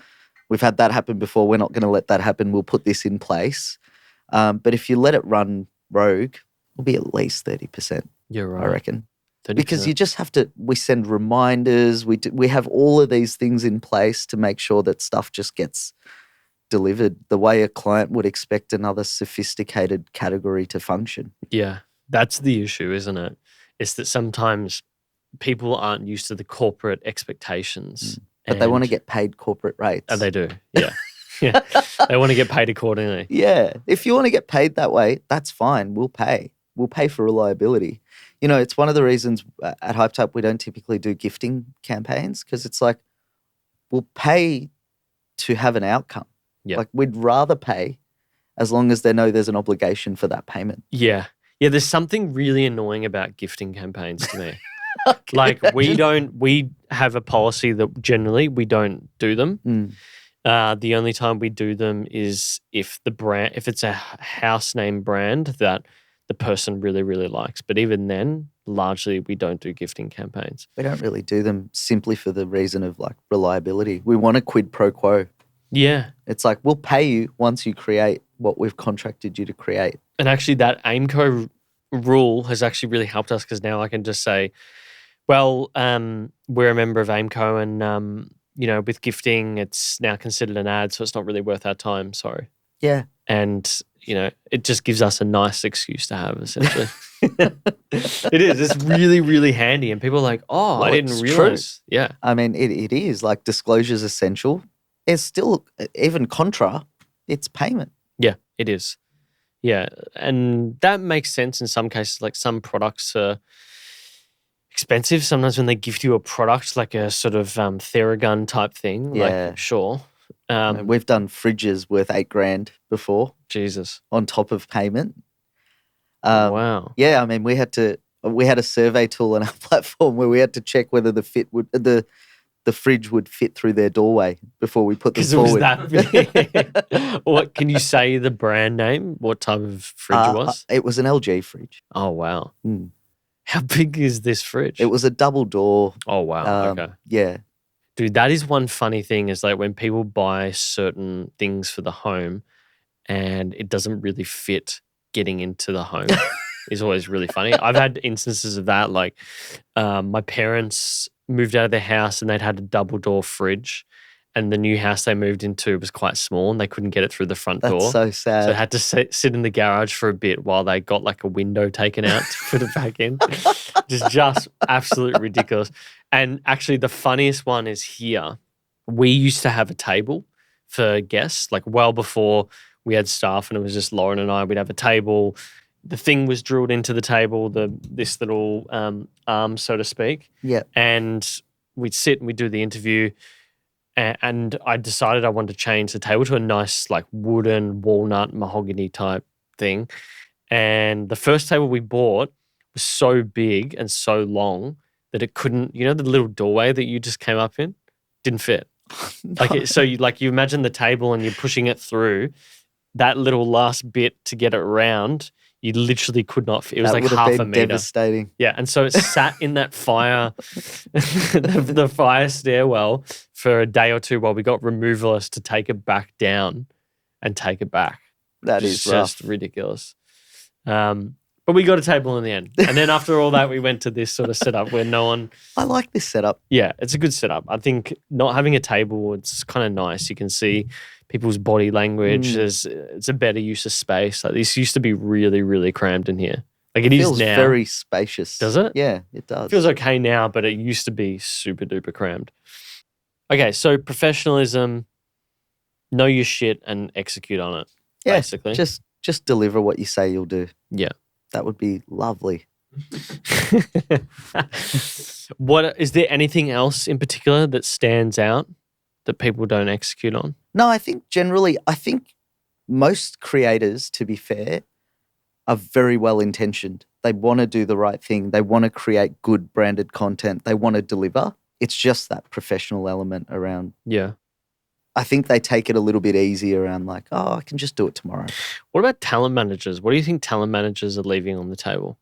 we've had that happen before. We're not going to let that happen. We'll put this in place. But if you let it run rogue, it'll be at least 30%. You're right. I reckon. 30%. Because you just have to, we send reminders. We have all of these things in place to make sure that stuff just gets delivered the way a client would expect another sophisticated category to function. Yeah, that's the issue, isn't it? It's that sometimes people aren't used to the corporate expectations. But they want to get paid corporate rates. And they do, yeah. Yeah. They want to get paid accordingly. Yeah. If you want to get paid that way, that's fine. We'll pay. We'll pay for reliability. You know, it's one of the reasons at Hypetap we don't typically do gifting campaigns, because it's like we'll pay to have an outcome. Yep. Like we'd rather pay as long as they know there's an obligation for that payment. Yeah. Yeah, there's something really annoying about gifting campaigns to me. Like we have a policy that generally we don't do them. The only time we do them is if it's a house name brand that the person really, really likes. But even then, largely we don't do gifting campaigns. We don't really do them simply for the reason of like reliability. We want a quid pro quo. Yeah. It's like we'll pay you once you create what we've contracted you to create. And actually that AiMCO rule has actually really helped us, because now I can just say, well, we're a member of AiMCO and, you know, with gifting, it's now considered an ad, so it's not really worth our time. Sorry. Yeah. And, you know, it just gives us a nice excuse to have, essentially. It is. It's really, really handy. And people are like, oh, I didn't realize. True. Yeah. I mean, it is like disclosure is essential. It's still, even contra, it's payment. Yeah, it is. Yeah. And that makes sense in some cases. Like some products are expensive. Sometimes when they gift you a product, like a sort of Theragun type thing, like sure. I mean, we've done fridges worth $8,000 before. Jesus. On top of payment. Wow. Yeah, I mean, we had a survey tool on our platform where we had to check whether the the fridge would fit through their doorway before we put them Because it was forward. that big. What can you say the brand name? What type of fridge it was? It was an LG fridge. Oh wow. Mm. How big is this fridge? It was a double door. Oh wow. Okay. Yeah. Dude, that is one funny thing is like when people buy certain things for the home and it doesn't really fit getting into the home is always really funny. I've had instances of that. Like my parents moved out of their house and they'd had a double door fridge and the new house they moved into was quite small and they couldn't get it through the front door. That's so sad. So they had to sit in the garage for a bit while they got like a window taken out to put it back in. just absolutely ridiculous. And actually the funniest one is here. We used to have a table for guests, like well before we had staff and it was just Lauren and I. We'd have a table. The thing was drilled into the table, this little arm, so to speak. Yeah. And we'd sit and we'd do the interview. And I decided I wanted to change the table to a nice like wooden walnut mahogany type thing. And the first table we bought was so big and so long that it couldn't, you know, the little doorway that you just came up in didn't fit. No. You imagine the table and you're pushing it through that little last bit to get it around. You literally could not fit. It was That like would have half been a meter. devastating. Yeah, and so it sat in that fire, the fire stairwell for a day or two while we got removalists to take it back down and take it back. That It's is rough. just ridiculous. But we got a table in the end. And then after all that, we went to this sort of setup where no one... I like this setup. Yeah, it's a good setup. I think not having a table, it's kind of nice. You can see people's body language. It's a better use of space. Like this used to be really, really crammed in here. Like it feels is now. very spacious. Does it? Yeah, it does. It feels okay now, but it used to be super duper crammed. Okay, so professionalism, know your shit and execute on it, Yeah, basically. Just deliver what you say you'll do. Yeah. That would be lovely. What is there anything else in particular that stands out that people don't execute on? No, I think generally, most creators, to be fair, are very well intentioned. They want to do the right thing. They want to create good branded content. They want to deliver. It's just that professional element around. Yeah. I think they take it a little bit easy around like, oh, I can just do it tomorrow. What about talent managers? What do you think talent managers are leaving on the table?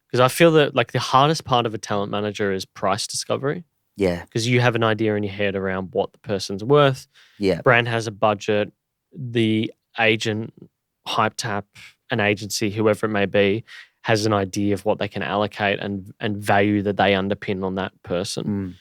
Because I feel that like the hardest part of a talent manager is price discovery. Yeah. Because you have an idea in your head around what the person's worth. Yeah. Brand has a budget. The agent, Hypetap, an agency, whoever it may be, has an idea of what they can allocate and value that they underpin on that person.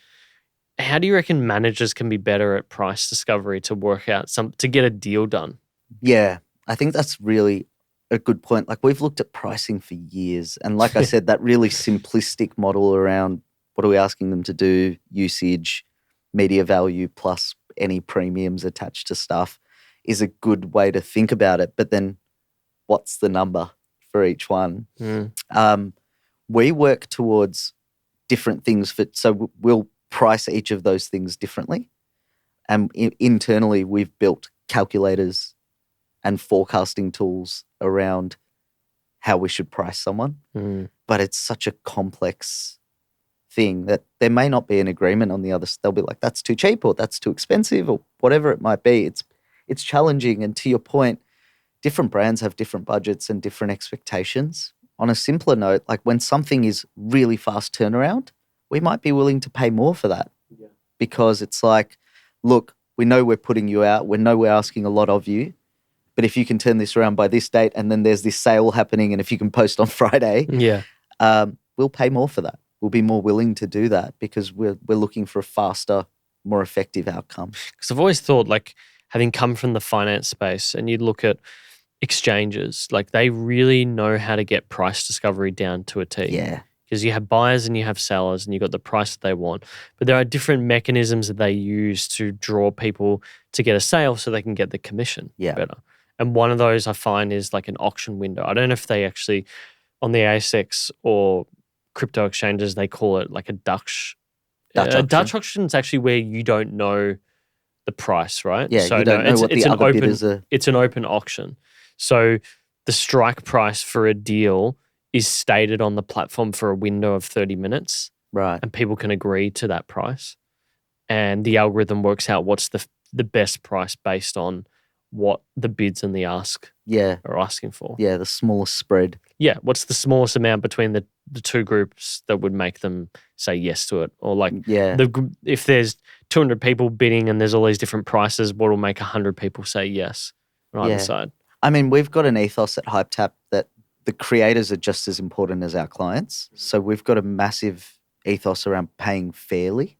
How do you reckon managers can be better at price discovery to work out to get a deal done? Yeah, I think that's really a good point. Like we've looked at pricing for years. And like I said, that really simplistic model around what are we asking them to do, usage, media value, plus any premiums attached to stuff is a good way to think about it. But then what's the number for each one? We work towards different things. So we'll price each of those things differently. And internally, we've built calculators and forecasting tools around how we should price someone. But it's such a complex thing that there may not be an agreement on the other. They'll be like, that's too cheap or that's too expensive or whatever it might be. It's challenging. And to your point, different brands have different budgets and different expectations. On a simpler note, like when something is really fast turnaround, we might be willing to pay more for that because it's like, look, we know we're putting you out. We know we're asking a lot of you. But if you can turn this around by this date and then there's this sale happening and if you can post on Friday, we'll pay more for that. We'll be more willing to do that because we're looking for a faster, more effective outcome. Because I've always thought like having come from the finance space and you look at exchanges, like they really know how to get price discovery down to a T. Yeah. Because you have buyers and you have sellers and you got the price that they want. But there are different mechanisms that they use to draw people to get a sale so they can get the commission better. And one of those I find is like an auction window. I don't know if they actually, on the ASX or crypto exchanges, they call it like a Dutch auction. Dutch auction is actually where you don't know the price, right? Yeah, so you don't know what the other bidders are. It's an open auction. So the strike price for a deal is stated on the platform for a window of 30 minutes. Right. And people can agree to that price. and the algorithm works out what's the best price based on what the bids and the ask Yeah. are asking for. Yeah, the smallest spread. Yeah, what's the smallest amount between the two groups that would make them say yes to it? Or like Yeah. if there's 200 people bidding and there's all these different prices, what will make 100 people say yes on either side? I mean, we've got an ethos at Hypetap that the creators are just as important as our clients. So we've got a massive ethos around paying fairly.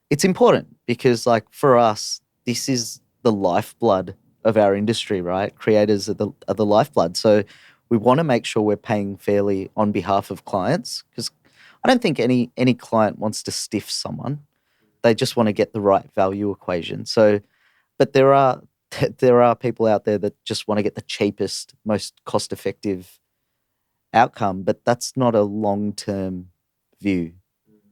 It's important because, like, for us, this is the lifeblood of our industry, right? Creators are the lifeblood. So we want to make sure we're paying fairly on behalf of clients, because I don't think any client wants to stiff someone. They just want to get the right value equation. So, but there are people out there that just want to get the cheapest, most cost-effective outcome, but that's not a long-term view.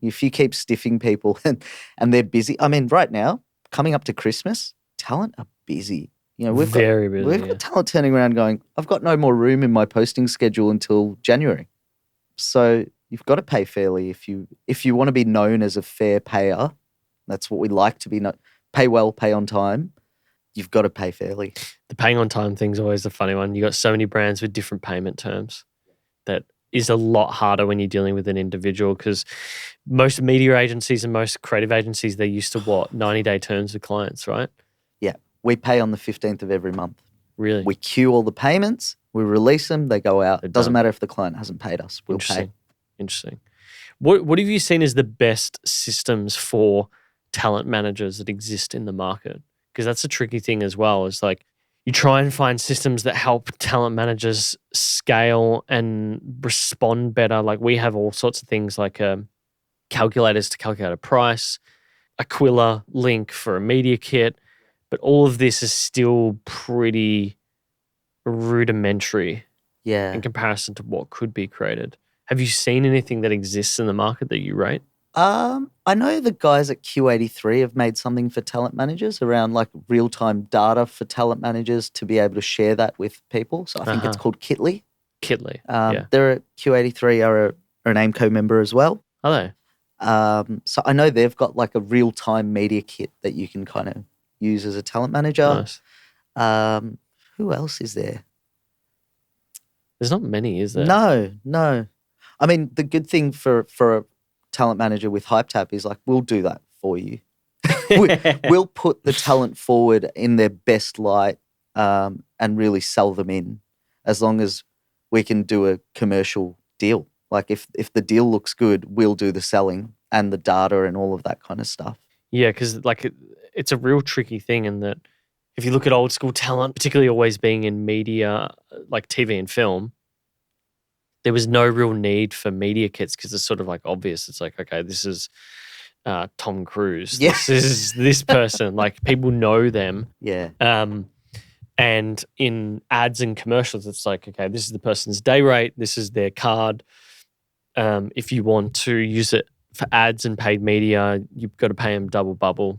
If you keep stiffing people and they're busy, I mean, right now, coming up to Christmas, talent are busy. You know, we've got talent turning around going, I've got no more room in my posting schedule until January. So you've got to pay fairly if you want to be known as a fair payer. That's what we like to be. Pay well, pay on time. You've got to pay fairly. The paying on time thing's always a funny one. You got so many brands with different payment terms that is a lot harder when you're dealing with an individual, because most media agencies and most creative agencies, they're used to 90-day terms with clients, right? Yeah. We pay on the 15th of every month. Really? We queue all the payments, we release them, they go out. They're It doesn't done. matter if the client hasn't paid us. We'll pay. Interesting. What have you seen as the best systems for talent managers that exist in the market? Because that's a tricky thing as well. It's like you try and find systems that help talent managers scale and respond better. Like we have all sorts of things like calculators to calculate a price, Aquila link for a media kit, but all of this is still pretty rudimentary in comparison to what could be created. Have you seen anything that exists in the market that you rate? I know the guys at Q83 have made something for talent managers around like real-time data for talent managers to be able to share that with people. So I think it's called Kitly. Kitly, They're at Q83 are an AiMCO member as well. Are they? So I know they've got like a real-time media kit that you can kind of use as a talent manager. Nice. Who else is there? There's not many, is there? No. I mean, the good thing for a talent manager with Hypetap is like, we'll do that for you. We'll put the talent forward in their best light and really sell them in, as long as we can do a commercial deal. Like if the deal looks good, we'll do the selling and the data and all of that kind of stuff. Yeah, because like it's a real tricky thing in that if you look at old school talent, particularly always being in media, like TV and film, there was no real need for media kits because it's sort of like obvious. It's like, okay, this is Tom Cruise. Yeah. This is this person. Like people know them. Yeah. And in ads and commercials, it's like, okay, this is the person's day rate. This is their card. If you want to use it for ads and paid media, you've got to pay them double bubble.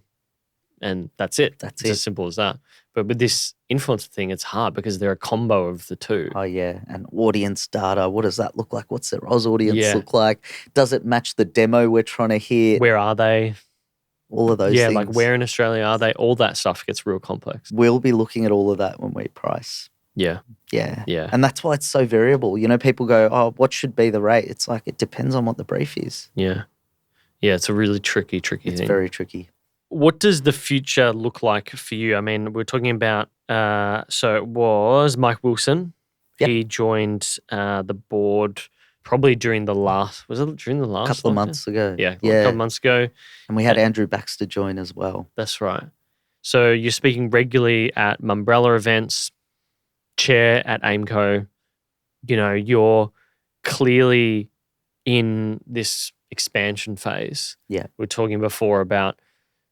And that's it. It's as simple as that. But with this influencer thing, it's hard because they're a combo of the two. Oh, yeah. And audience data, what does that look like? What's their Oz audience look like? Does it match the demo we're trying to hit? Where are they? All of those things. Yeah, like where in Australia are they? All that stuff gets real complex. We'll be looking at all of that when we price. Yeah. Yeah. And that's why it's so variable. You know, people go, oh, what should be the rate? It's like, it depends on what the brief is. Yeah. Yeah, it's a really tricky thing. It's very tricky. What does the future look like for you? I mean, we're talking about, so it was Mike Wilson. Yep. He joined the board probably during the last, was it during the last? Couple of months ago. Yeah, a couple of months ago. And we had Andrew Baxter join as well. That's right. So you're speaking regularly at Mumbrella events, chair at AiMCO. You know, you're clearly in this expansion phase. Yeah. We were talking before about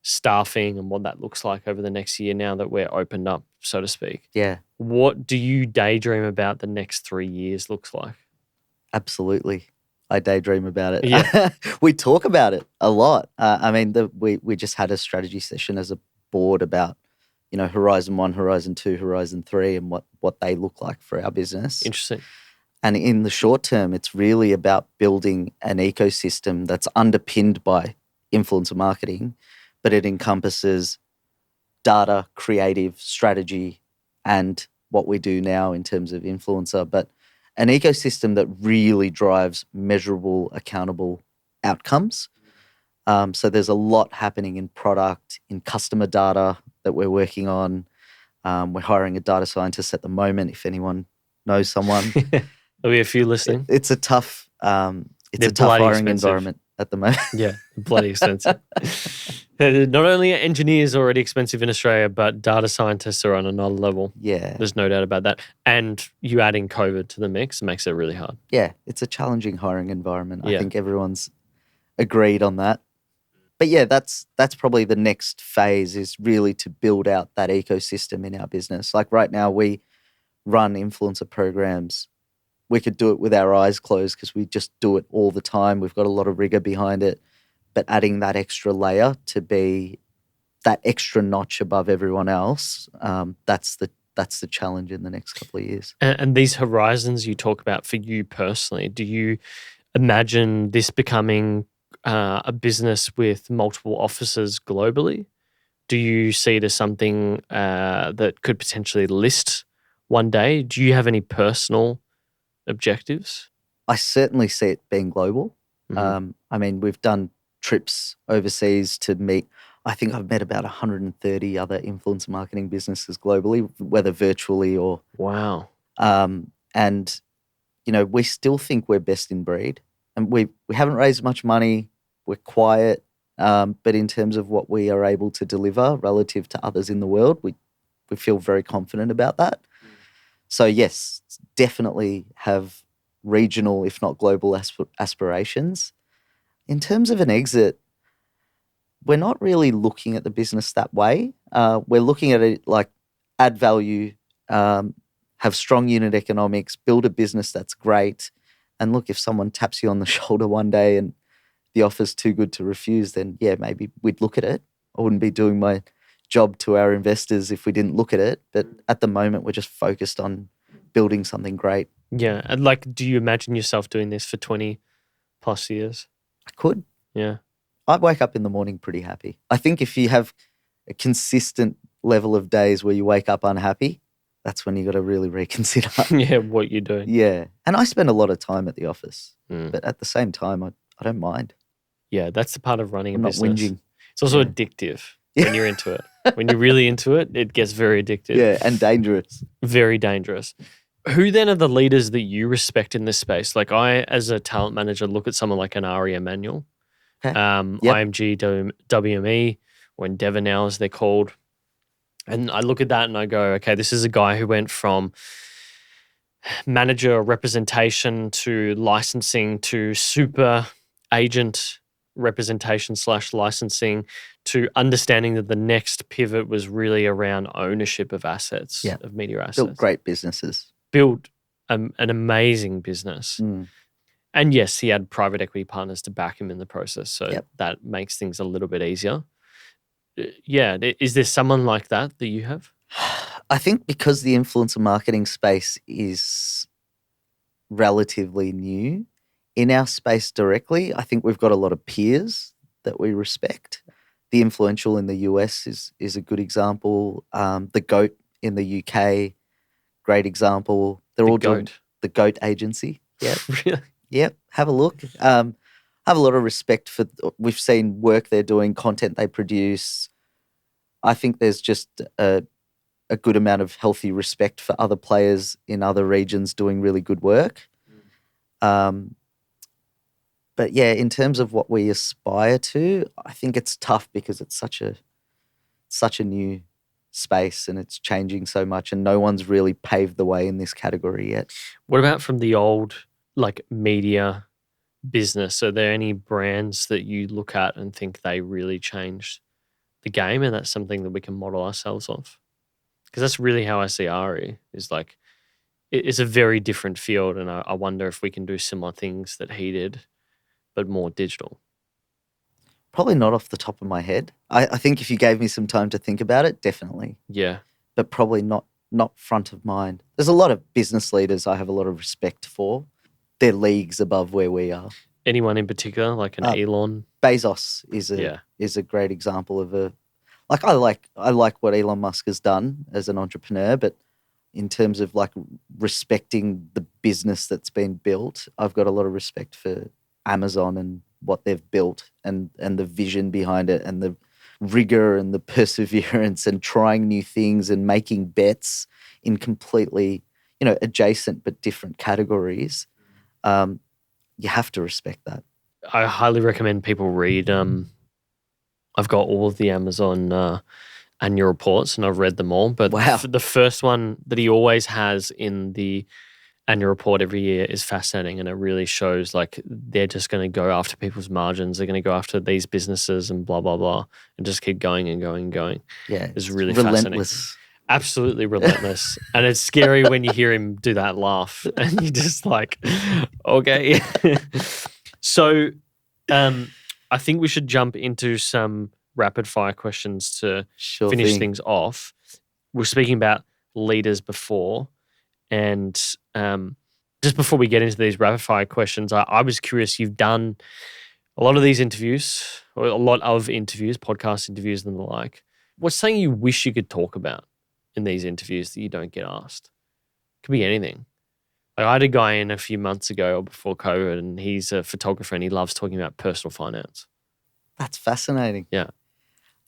staffing and what that looks like over the next year now that we're opened up, so to speak. Yeah. What do you daydream about the next 3 years looks like? Absolutely. I daydream about it. Yeah. We talk about it a lot. I mean, we just had a strategy session as a board about, you know, Horizon 1, Horizon 2, Horizon 3 and what they look like for our business. Interesting. And in the short term, it's really about building an ecosystem that's underpinned by influencer marketing, but it encompasses data, creative, strategy, and what we do now in terms of influencer, but an ecosystem that really drives measurable, accountable outcomes. So there's a lot happening in product, in customer data that we're working on. We're hiring a data scientist at the moment, if anyone knows someone. There'll be a few listening. It's a tough hiring expensive. environment at the moment. Yeah, bloody expensive. Not only are engineers already expensive in Australia, but data scientists are on another level. Yeah. There's no doubt about that. And you adding COVID to the mix makes it really hard. Yeah, it's a challenging hiring environment. Yeah. I think everyone's agreed on that. But yeah, that's probably the next phase, is really to build out that ecosystem in our business. Like right now, we run influencer programs. We could do it with our eyes closed because we just do it all the time. We've got a lot of rigor behind it. But adding that extra layer to be that extra notch above everyone else, that's the challenge in the next couple of years. And these horizons you talk about for you personally, do you imagine this becoming a business with multiple offices globally? Do you see it as something that could potentially list one day? Do you have any personal objectives? I certainly see it being global. Mhm. I mean, we've done trips overseas to meet. I think I've met about 130 other influencer marketing businesses globally, whether virtually or. Wow. And we still think we're best in breed, and we haven't raised much money. We're quiet, but in terms of what we are able to deliver relative to others in the world, we feel very confident about that. So yes, definitely have regional, if not global, aspirations. In terms of an exit, we're not really looking at the business that way. We're looking at it like add value, have strong unit economics, build a business that's great. And look, if someone taps you on the shoulder one day and the offer's too good to refuse, then yeah, maybe we'd look at it. I wouldn't be doing my job to our investors if we didn't look at it. But at the moment, we're just focused on building something great. Yeah. And do you imagine yourself doing this for 20 plus years? I could. Yeah. I'd wake up in the morning pretty happy. I think if you have a consistent level of days where you wake up unhappy, that's when you got to really reconsider. Yeah, what you're doing. Yeah. And I spend a lot of time at the office, Mm. but at the same time, I don't mind. Yeah, that's the part of running I'm a not business. whinging. It's also Yeah. addictive Yeah. when you're into it. When you're really into it, it gets very addictive. Yeah, and dangerous. Very dangerous. Who then are the leaders that you respect in this space? Like I, as a talent manager, look at someone like an Ari Emanuel, Okay. Yep. IMG, WME, or Endeavour now as they're called. And I look at that and I go, okay, this is a guy who went from manager representation to licensing to super agent representation / licensing to understanding that the next pivot was really around ownership of assets, Yeah. of media assets. Built great businesses. Built an amazing business. Mm. And yes, he had private equity partners to back him in the process. So Yep. that makes things a little bit easier. Yeah. Is there someone like that you have? I think because the influencer marketing space is relatively new, in our space directly, I think we've got a lot of peers that we respect. The Influential in the US is a good example. The GOAT in the UK, great example. They're all doing the GOAT agency. Yeah. Really? Yep. Have a look. Have a lot of respect for, we've seen work they're doing, content they produce. I think there's just a good amount of healthy respect for other players in other regions doing really good work. But yeah, in terms of what we aspire to, I think it's tough because it's such a new space and it's changing so much and no one's really paved the way in this category yet. What about from the old media business? Are there any brands that you look at and think they really changed the game and that's something that we can model ourselves off? Because that's really how I see Ari, is it's a very different field and I wonder if we can do similar things that he did, but more digital. Probably not off the top of my head. I think if you gave me some time to think about it, definitely. Yeah. But probably not front of mind. There's a lot of business leaders I have a lot of respect for. They're leagues above where we are. Anyone in particular, like an Elon? Bezos Yeah. is a great example of I like what Elon Musk has done as an entrepreneur, but in terms of like respecting the business that's been built, I've got a lot of respect for Amazon and what they've built and the vision behind it and the rigor and the perseverance and trying new things and making bets in completely, adjacent but different categories. You have to respect that. I highly recommend people read. I've got all of the Amazon annual reports and I've read them all. But Wow. the first one that he always has in the annual report every year is fascinating, and it really shows like they're just going to go after people's margins. They're going to go after these businesses and blah, blah, blah, and just keep going and going and going. Yeah. It's really fascinating. Relentless. Absolutely relentless. And it's scary when you hear him do that laugh and you're just like, okay. So I think we should jump into some rapid fire questions to Sure finish thing. things off. We're speaking about leaders before, and just before we get into these rapid fire questions, I was curious. You've done a lot of these interviews, or a lot of interviews, podcast interviews and the like. What's something you wish you could talk about in these interviews that you don't get asked? Could be anything. Like I had a guy in a few months ago or before COVID, and he's a photographer and he loves talking about personal finance. That's fascinating. Yeah.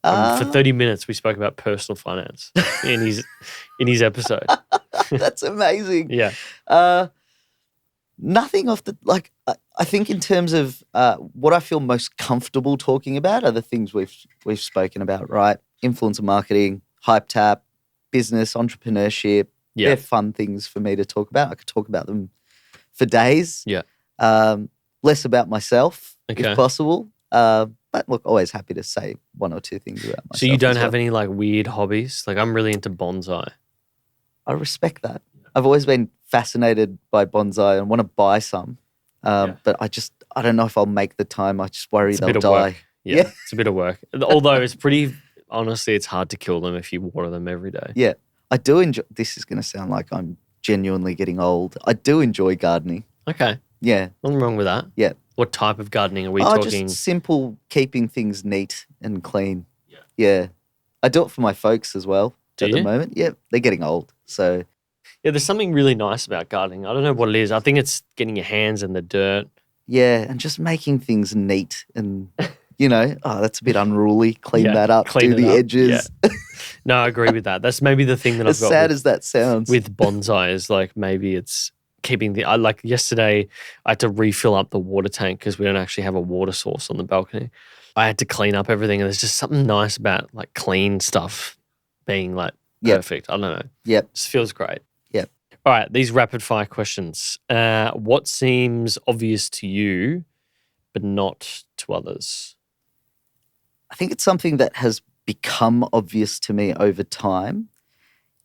For 30 minutes, we spoke about personal finance in his episode. That's amazing. Yeah. Nothing off the I think in terms of what I feel most comfortable talking about are the things we've spoken about, right? Influencer marketing, Hypetap, business, entrepreneurship. Yeah. They're fun things for me to talk about. I could talk about them for days. Yeah. Less about myself, Okay. if possible. But look, always happy to say one or two things about myself. So you don't as have well. any like weird hobbies? Like I'm really into bonsai. I respect that. I've always been fascinated by bonsai and want to buy some. But I don't know if I'll make the time. I just worry It's a they'll bit of die. work. Yeah, it's a bit of work. Although it's honestly, it's hard to kill them if you water them every day. Yeah. I do enjoy, this is going to sound like I'm genuinely getting old. I do enjoy gardening. Okay. Yeah. Nothing wrong with that. Yeah. What type of gardening are we talking? Just simple, keeping things neat and clean. Yeah. Yeah. I do it for my folks as well Do the you? moment. Yeah. They're getting old. So Yeah, there's something really nice about gardening. I don't know what it is. I think it's getting your hands in the dirt. yeah. And just making things neat and, that's a bit unruly. Clean Yeah, that up. clean Do it the up. edges. No, I agree with that. That's maybe the thing that As I've got sad with, as that sounds. with bonsai is like maybe it's keeping like yesterday I had to refill up the water tank because we don't actually have a water source on the balcony. I had to clean up everything, and there's just something nice about like clean stuff being like Yep. perfect. I don't know. Yep. It just feels great. Yep. All right, these rapid fire questions. What seems obvious to you but not to others? I think it's something that has become obvious to me over time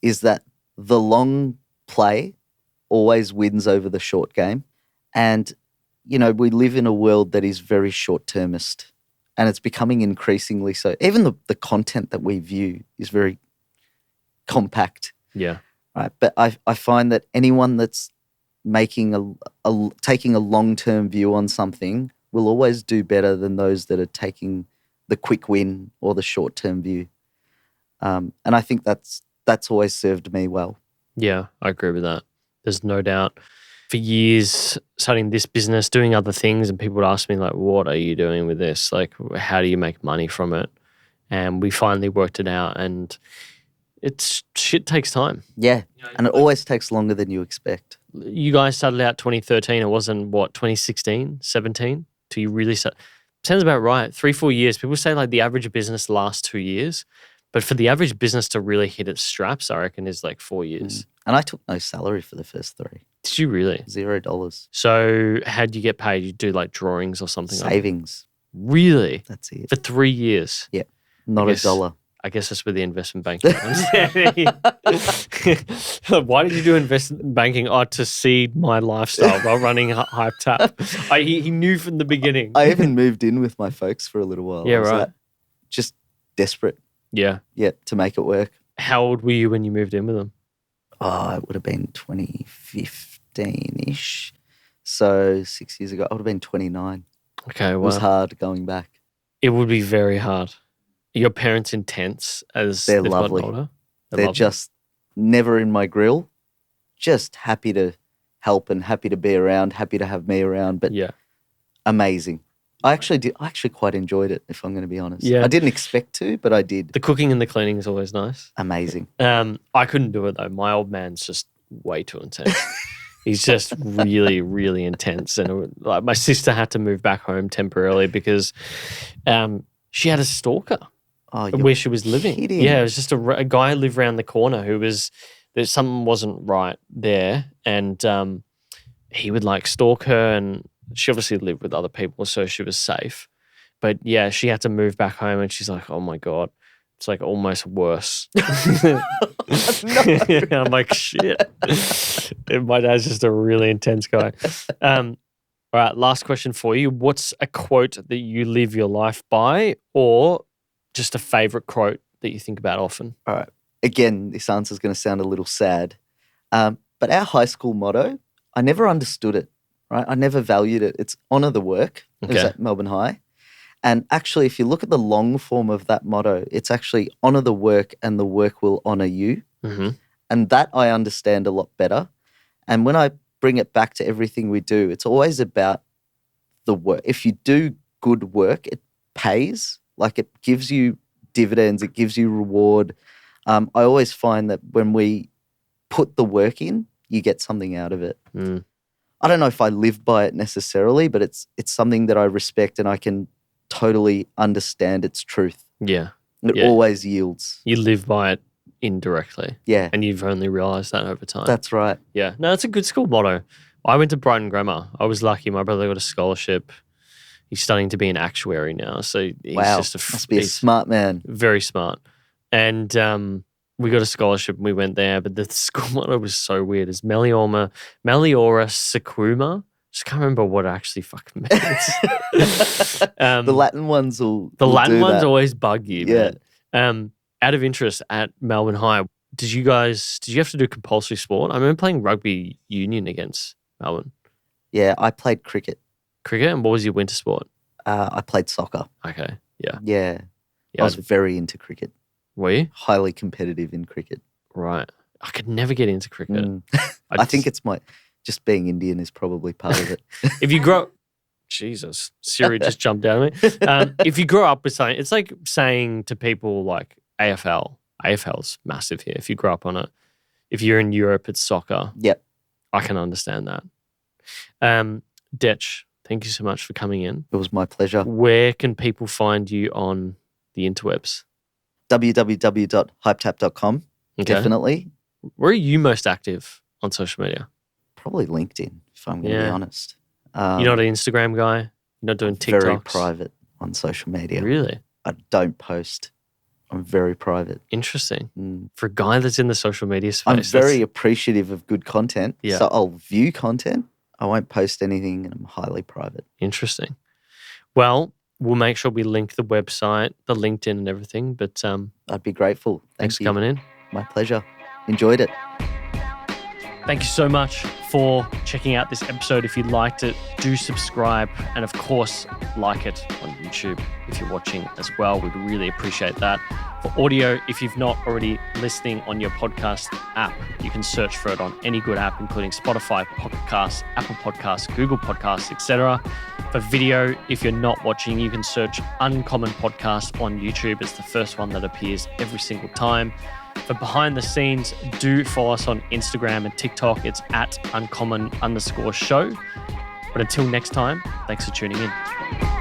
is that the long play always wins over the short game. And, we live in a world that is very short-termist, and it's becoming increasingly so. Even the content that we view is very compact, Yeah. right? But I find that anyone that's making taking a long-term view on something will always do better than those that are taking the quick win or the short-term view. And I think that's always served me well. Yeah, I agree with that. There's no doubt. For years, starting this business, doing other things, and people would ask me, like, what are you doing with this? Like, how do you make money from it? And we finally worked it out, and shit takes time. Yeah, and it always takes longer than you expect. You guys started out 2013. It wasn't, 2016, 17? Till you really start. Sounds about right. 3-4 years. People say, like, the average business lasts 2 years. But for the average business to really hit its straps, I reckon is like 4 years. And I took no salary for the first 3. Did you really? $0. So how'd you get paid? You do like drawings or something? Savings. Really? That's it. For 3 years? Yeah. Not guess- a dollar. I guess that's where the investment banking comes in. Why did you do investment banking? Oh, to seed my lifestyle while running Hypetap. He knew from the beginning. I even moved in with my folks for a little while. Yeah, I was, right. just desperate, Yeah. to make it work. How old were you when you moved in with them? Oh, it would have been 2015-ish. So 6 years ago, I would have been 29. Okay, It was wow. hard going back. It would be very hard. Are your parents intense as They're they've gotten lovely. older? They're lovely. just never in my grill, just happy to help and happy to be around, happy to have me around, but Yeah. amazing. I actually quite enjoyed it, if I'm going to be honest. Yeah. I didn't expect to, but I did. The cooking and the cleaning is always nice. Amazing. I couldn't do it though. My old man's just way too intense. He's just really, really intense. And like my sister had to move back home temporarily because she had a stalker Oh, where she was living. kidding. Yeah, it was just a guy who lived around the corner who that something wasn't right there. And he would like stalk her, and she obviously lived with other people, so she was safe. But yeah, she had to move back home, and she's like, oh my God, it's like almost worse. I'm like, shit. My dad's just a really intense guy. All right, last question for you. What's a quote that you live your life by, or just a favorite quote that you think about often? All right. Again, this answer is going to sound a little sad. But our high school motto, I never understood it, right? I never valued it. It's honour the work. It was Okay. at Melbourne High. And actually, if you look at the long form of that motto, it's actually honour the work and the work will honour you. Mm-hmm. And that I understand a lot better. And when I bring it back to everything we do, it's always about the work. If you do good work, it pays. Like it gives you dividends, it gives you reward. I always find that when we put the work in, you get something out of it. Mm. I don't know if I live by it necessarily, but it's something that I respect and I can totally understand its truth. Yeah. It Yeah. always yields. You live by it indirectly, Yeah, and you've only realised that over time. that's right. Yeah. No, it's a good school motto. I went to Brighton Grammar. I was lucky. My brother got a scholarship. He's studying to be an actuary now. So he's Wow, just must be a he's smart man. very smart. And we got a scholarship and we went there, but the school motto was so weird. It's Meliora Secuma. Just can't remember what it actually fucking means. The Latin ones will The will Latin do ones that. always bug you, Yeah. man. Out of interest, at Melbourne High, did you have to do compulsory sport? I remember playing rugby union against Melbourne. Yeah, I played cricket. Cricket, and what was your winter sport? I played soccer. Okay, yeah. Yeah, Yeah, I was very into cricket. were you? Highly competitive in cricket. Right. I could never get into cricket. Mm. I think it's just being Indian is probably part of it. if you grow Jesus, Siri just jumped out at me. If you grow up with something, it's like saying to people like AFL. AFL's massive here. If you grow up on it, if you're in Europe, it's soccer. Yep. I can understand that. Detch, thank you so much for coming in. It was my pleasure. Where can people find you on the interwebs? www.hypetap.com. Okay. Definitely. Where are you most active on social media? Probably LinkedIn, if I'm going to be honest. You're not an Instagram guy? You're not doing TikToks? Very private on social media. Really? I don't post. I'm very private. Interesting. Mm. For a guy that's in the social media space. I'm very appreciative of good content. Yeah. So I'll view content. I won't post anything and I'm highly private. Interesting. Well, we'll make sure we link the website, the LinkedIn and everything. But I'd be grateful. thanks for you. coming in. My pleasure. Enjoyed it. Thank you so much for checking out this episode. If you liked it, do subscribe. And of course, like it on YouTube if you're watching as well. We'd really appreciate that. For audio, if you've not already listening on your podcast app, you can search for it on any good app, including Spotify, Podcasts, Apple Podcasts, Google Podcasts, etc. For video, if you're not watching, you can search Uncommon Podcast on YouTube. It's the first one that appears every single time. For behind the scenes, do follow us on Instagram and TikTok. It's at uncommon_show. But until next time, thanks for tuning in.